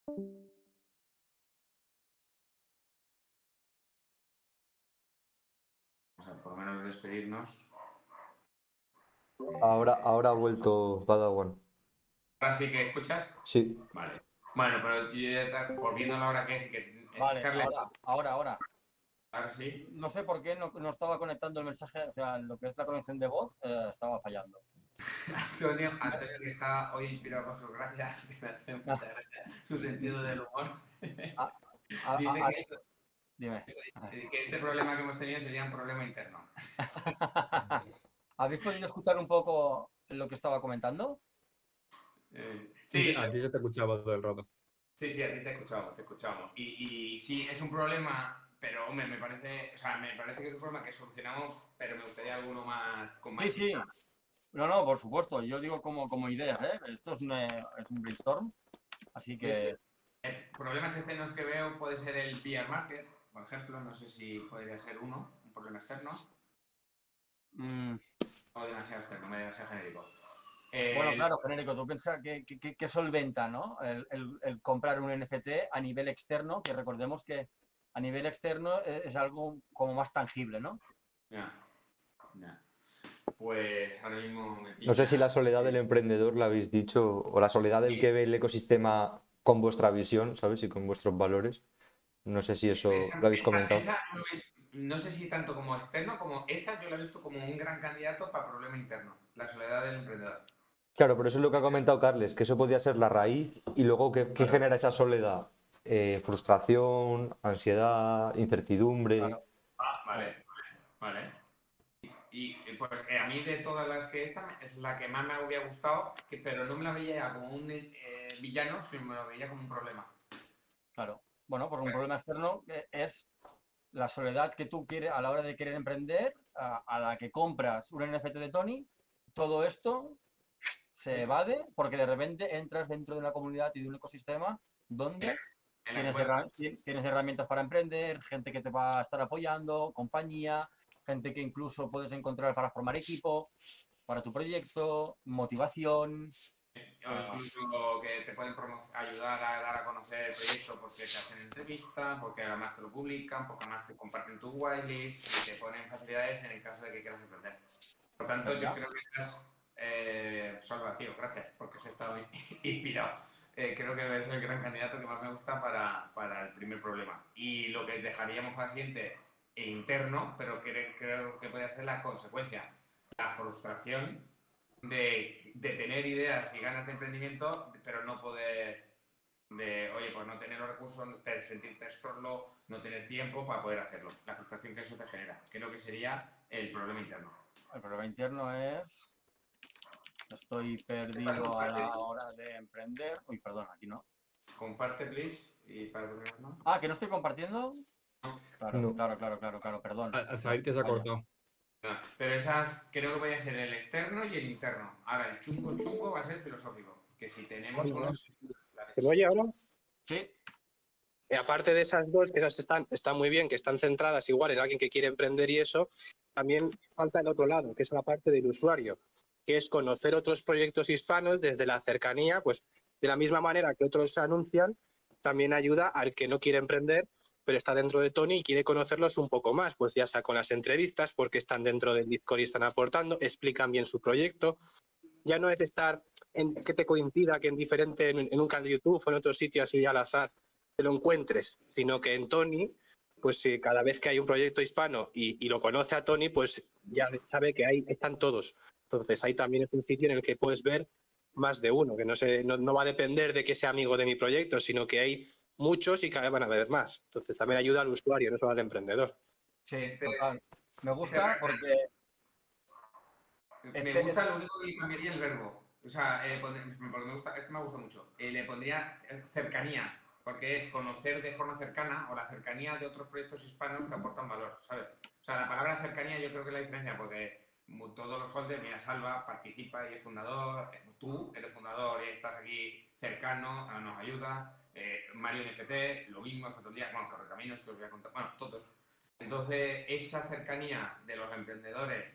O sea, por lo menos despedirnos. Ahora ha vuelto Padawan. Ahora sí que escuchas. Sí. Vale. Bueno, pero yo ya volviendo a la hora que es, que Vale, Carles, ahora. ahora sí. No sé por qué no estaba conectando el mensaje, o sea, lo que es la conexión de voz estaba fallando. Antonio, que está hoy inspirado por su gracia, que me hace mucha gracia su sentido del humor. Dice Dime. que este problema que hemos tenido sería un problema interno. ¿Habéis podido escuchar un poco lo que estaba comentando? Sí, A ti se te escuchaba todo el rato. sí, a ti te escuchamos. Y sí, es un problema, pero hombre, me parece que es un problema que solucionamos, pero me gustaría alguno más con más Sí. chicha. No, por supuesto. Yo digo como ideas, ¿eh? Esto es un brainstorm, así que... Problemas externos que veo puede ser el PR Market, por ejemplo, no sé si podría ser uno, un problema externo, mm, o demasiado externo, demasiado genérico. bueno, claro, genérico, tú piensas que solventa, ¿no? El comprar un NFT a nivel externo, que recordemos que a nivel externo es algo como más tangible, ¿no? Ya. Pues ahora mismo me No sé si la pilla. soledad del emprendedor la habéis dicho, o la soledad del que ve el ecosistema con vuestra visión, ¿sabes? Y con vuestros valores. No sé si eso lo habéis comentado. No sé si tanto como externo, como esa yo la he visto como un gran candidato para problema interno, la soledad del emprendedor. Claro, pero eso es lo que ha comentado Carles, que eso podía ser la raíz y luego ¿qué genera esa soledad? Frustración, ansiedad, incertidumbre. Vale. Y pues a mí de todas las que esta es la que más me había gustado, pero no me la veía como un villano, sino me la veía como un problema. Claro. Bueno, pues un Pues, problema externo es la soledad que tú quieres a la hora de querer emprender, a la que compras un NFT de Tony, todo esto se evade porque de repente entras dentro de una comunidad y de un ecosistema donde en la que puedes- tienes herramientas para emprender, gente que te va a estar apoyando, compañía, gente que incluso puedes encontrar para formar equipo, para tu proyecto, motivación. o incluso que te pueden ayudar a dar a conocer el proyecto porque te hacen entrevistas, porque además te lo publican, porque además te comparten tu whitelist y te ponen facilidades en el caso de que quieras emprender. Por tanto, yo creo que estás Salva, tío, gracias, porque se está inspirado. Creo que es el gran candidato que más me gusta para el primer problema. Y lo que dejaríamos para el siguiente, interno, pero creo que puede ser la consecuencia, la frustración de tener ideas y ganas de emprendimiento, pero no poder, oye, pues no tener los recursos, de sentirte solo, no tener tiempo para poder hacerlo. La frustración que eso te genera. Creo que sería el problema interno. El problema interno es estoy perdido a la hora de emprender. Uy, perdón, aquí no. Comparte, please, y para terminar, ¿no? Ah, ¿que no estoy compartiendo? Claro, No. perdón. Al salir te se ha Vaya. cortado. No, pero esas creo que voy a ser el externo y el interno. Ahora, el chungo va a ser filosófico. Que si tenemos unos... ¿Se me oye ahora? Sí, Aparte de esas dos, que esas están muy bien, que están centradas igual en alguien que quiere emprender y eso, también falta el otro lado, que es la parte del usuario, que es conocer otros proyectos hispanos desde la cercanía, pues de la misma manera que otros se anuncian, también ayuda al que no quiere emprender, pero está dentro de Tony y quiere conocerlos un poco más, pues ya sea con las entrevistas, porque están dentro del Discord y están aportando, explican bien su proyecto. Ya no es estar en que te coincida que en un canal de YouTube o en otro sitio así al azar te lo encuentres, sino que en Tony, pues si cada vez que hay un proyecto hispano y lo conoce a Tony, pues ya sabe que ahí están todos. Entonces ahí también es un sitio en el que puedes ver más de uno, que no va a depender de que sea amigo de mi proyecto, sino que hay muchos y cada vez van a haber más. Entonces también ayuda al usuario, no solo al emprendedor. sí, total. Me Este, gusta porque me gusta lo único que le cambiaría el verbo. O sea, porque me gusta, esto me gusta mucho. Le pondría cercanía, porque es conocer de forma cercana o la cercanía de otros proyectos hispanos que aportan valor, ¿sabes? O sea, la palabra cercanía yo creo que es la diferencia, porque todos los holders, mira, Salva participa y es fundador, tú eres fundador y estás aquí cercano, nos ayuda, Mario NFT, lo mismo, hasta todo el día, bueno, Correcaminos, que os voy a contar, bueno, todos. Entonces, esa cercanía de los emprendedores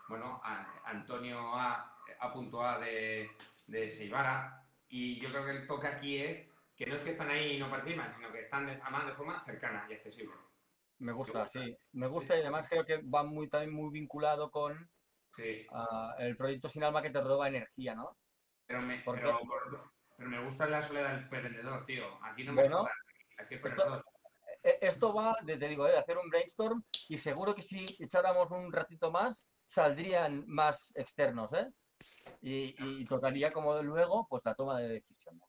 bueno, Antonio A.A. de Seibara, Y yo creo que el toque aquí es que no es que están ahí y no participan, sino que están además de forma cercana y accesible. Me gusta, sí. Me gusta y además creo que va también muy vinculado con Sí, el proyecto sin alma que te roba energía, ¿no? pero me, Porque, pero me gusta la soledad del emprendedor, tío. Aquí no me bueno, jodan, aquí hay que poner esto, dos. esto va, te digo, de hacer un brainstorm y seguro que si echáramos un ratito más, saldrían más externos, ¿eh? Y tocaría como luego, pues la toma de decisiones.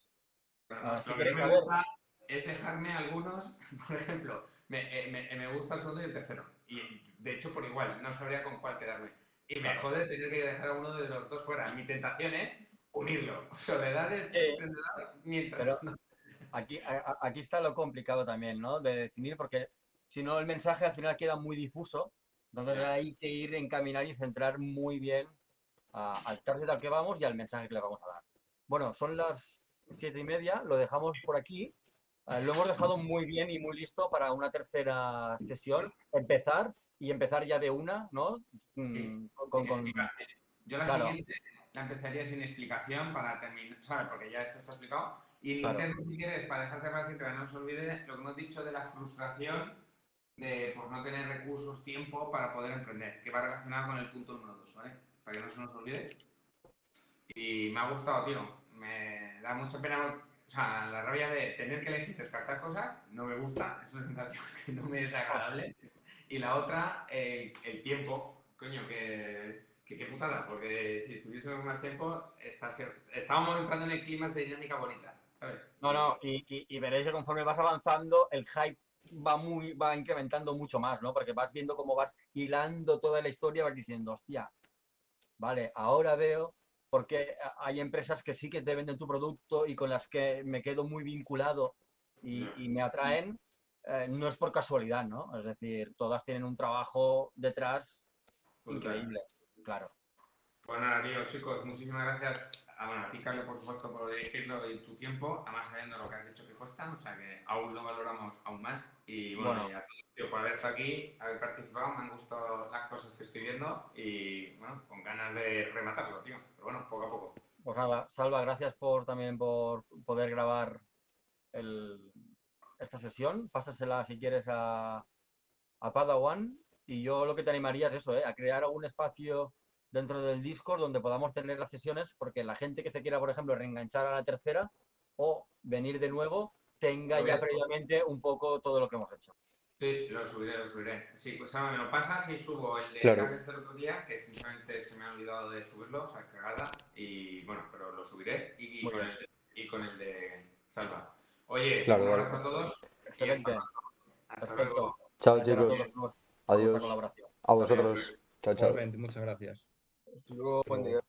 Si Lo que no queréis me saber, gusta es dejarme algunos, por ejemplo, me gusta el segundo y el tercero. Y de hecho, por igual, no sabría con cuál quedarme. Y me claro. jode tener que dejar a uno de los dos fuera. Mi tentación es unirlo. Soledad del emprendedor mientras. Pero aquí está lo complicado también, ¿no? De definir, porque si no el mensaje al final queda muy difuso. Entonces hay que ir encaminar y centrar muy bien al target al que vamos y al mensaje que le vamos a dar. Bueno, son las 7:30, lo dejamos por aquí. Lo hemos dejado muy bien y muy listo para una tercera sesión. Empezar ya de una, ¿no? Yo la Claro, siguiente la empezaría sin explicación para terminar, ¿sabes? Porque ya esto está explicado. Y el claro. interno, si quieres, para dejarte más simple, no se olvide lo que hemos dicho de la frustración de por no tener recursos, tiempo para poder emprender, que va relacionado con el punto número 2, ¿vale? Para que no se nos olvide. Y me ha gustado, tío. Me da mucha pena, o sea, la rabia de tener que elegir descartar cosas, no me gusta, es una sensación que no me es agradable. Y la otra, el tiempo, coño, que qué putada, porque si tuviésemos más tiempo, estábamos entrando en el clima de dinámica bonita, ¿sabes? No, y veréis que conforme vas avanzando, el hype va incrementando mucho más, ¿no? Porque vas viendo cómo vas hilando toda la historia, vas diciendo, hostia, vale, ahora veo porque hay empresas que sí que te venden tu producto y con las que me quedo muy vinculado y me atraen, no es por casualidad, ¿no? Es decir, todas tienen un trabajo detrás Brutal. increíble, claro. Pues nada, tío, chicos, muchísimas gracias. Bueno, a ti, Carlos, por supuesto, por dirigirlo y tu tiempo, además sabiendo lo que has dicho que cuesta, o sea que aún lo valoramos aún más. Y bueno, Bueno, y a todos, tío, por haber estado aquí, haber participado, me han gustado las cosas que estoy viendo y, bueno, con ganas de rematarlo, tío. Pero bueno, poco a poco. pues nada, Salva, gracias también por poder grabar esta sesión. Pásasela si quieres a Padawan. Y yo lo que te animaría es eso, a crear algún espacio dentro del Discord donde podamos tener las sesiones, porque la gente que se quiera, por ejemplo, reenganchar a la tercera o venir de nuevo, tenga ¿Lo ya ves? previamente un poco todo lo que hemos hecho. Sí, lo subiré, lo subiré. Sí, pues ahora me lo pasas y subo el de Claro. Carles del otro día, que sinceramente se me ha olvidado de subirlo, o sea, cagada. Y bueno, pero lo subiré y Muy bien. con el de Salva. Oye, Claro, un claro. abrazo a todos y Excelente. hasta Perfecto. luego. Chao, Gracias a chicos. todos por vuestra Adiós. colaboración. A vosotros. Chao, chao. Igualmente, muchas gracias. Hasta luego, buen día.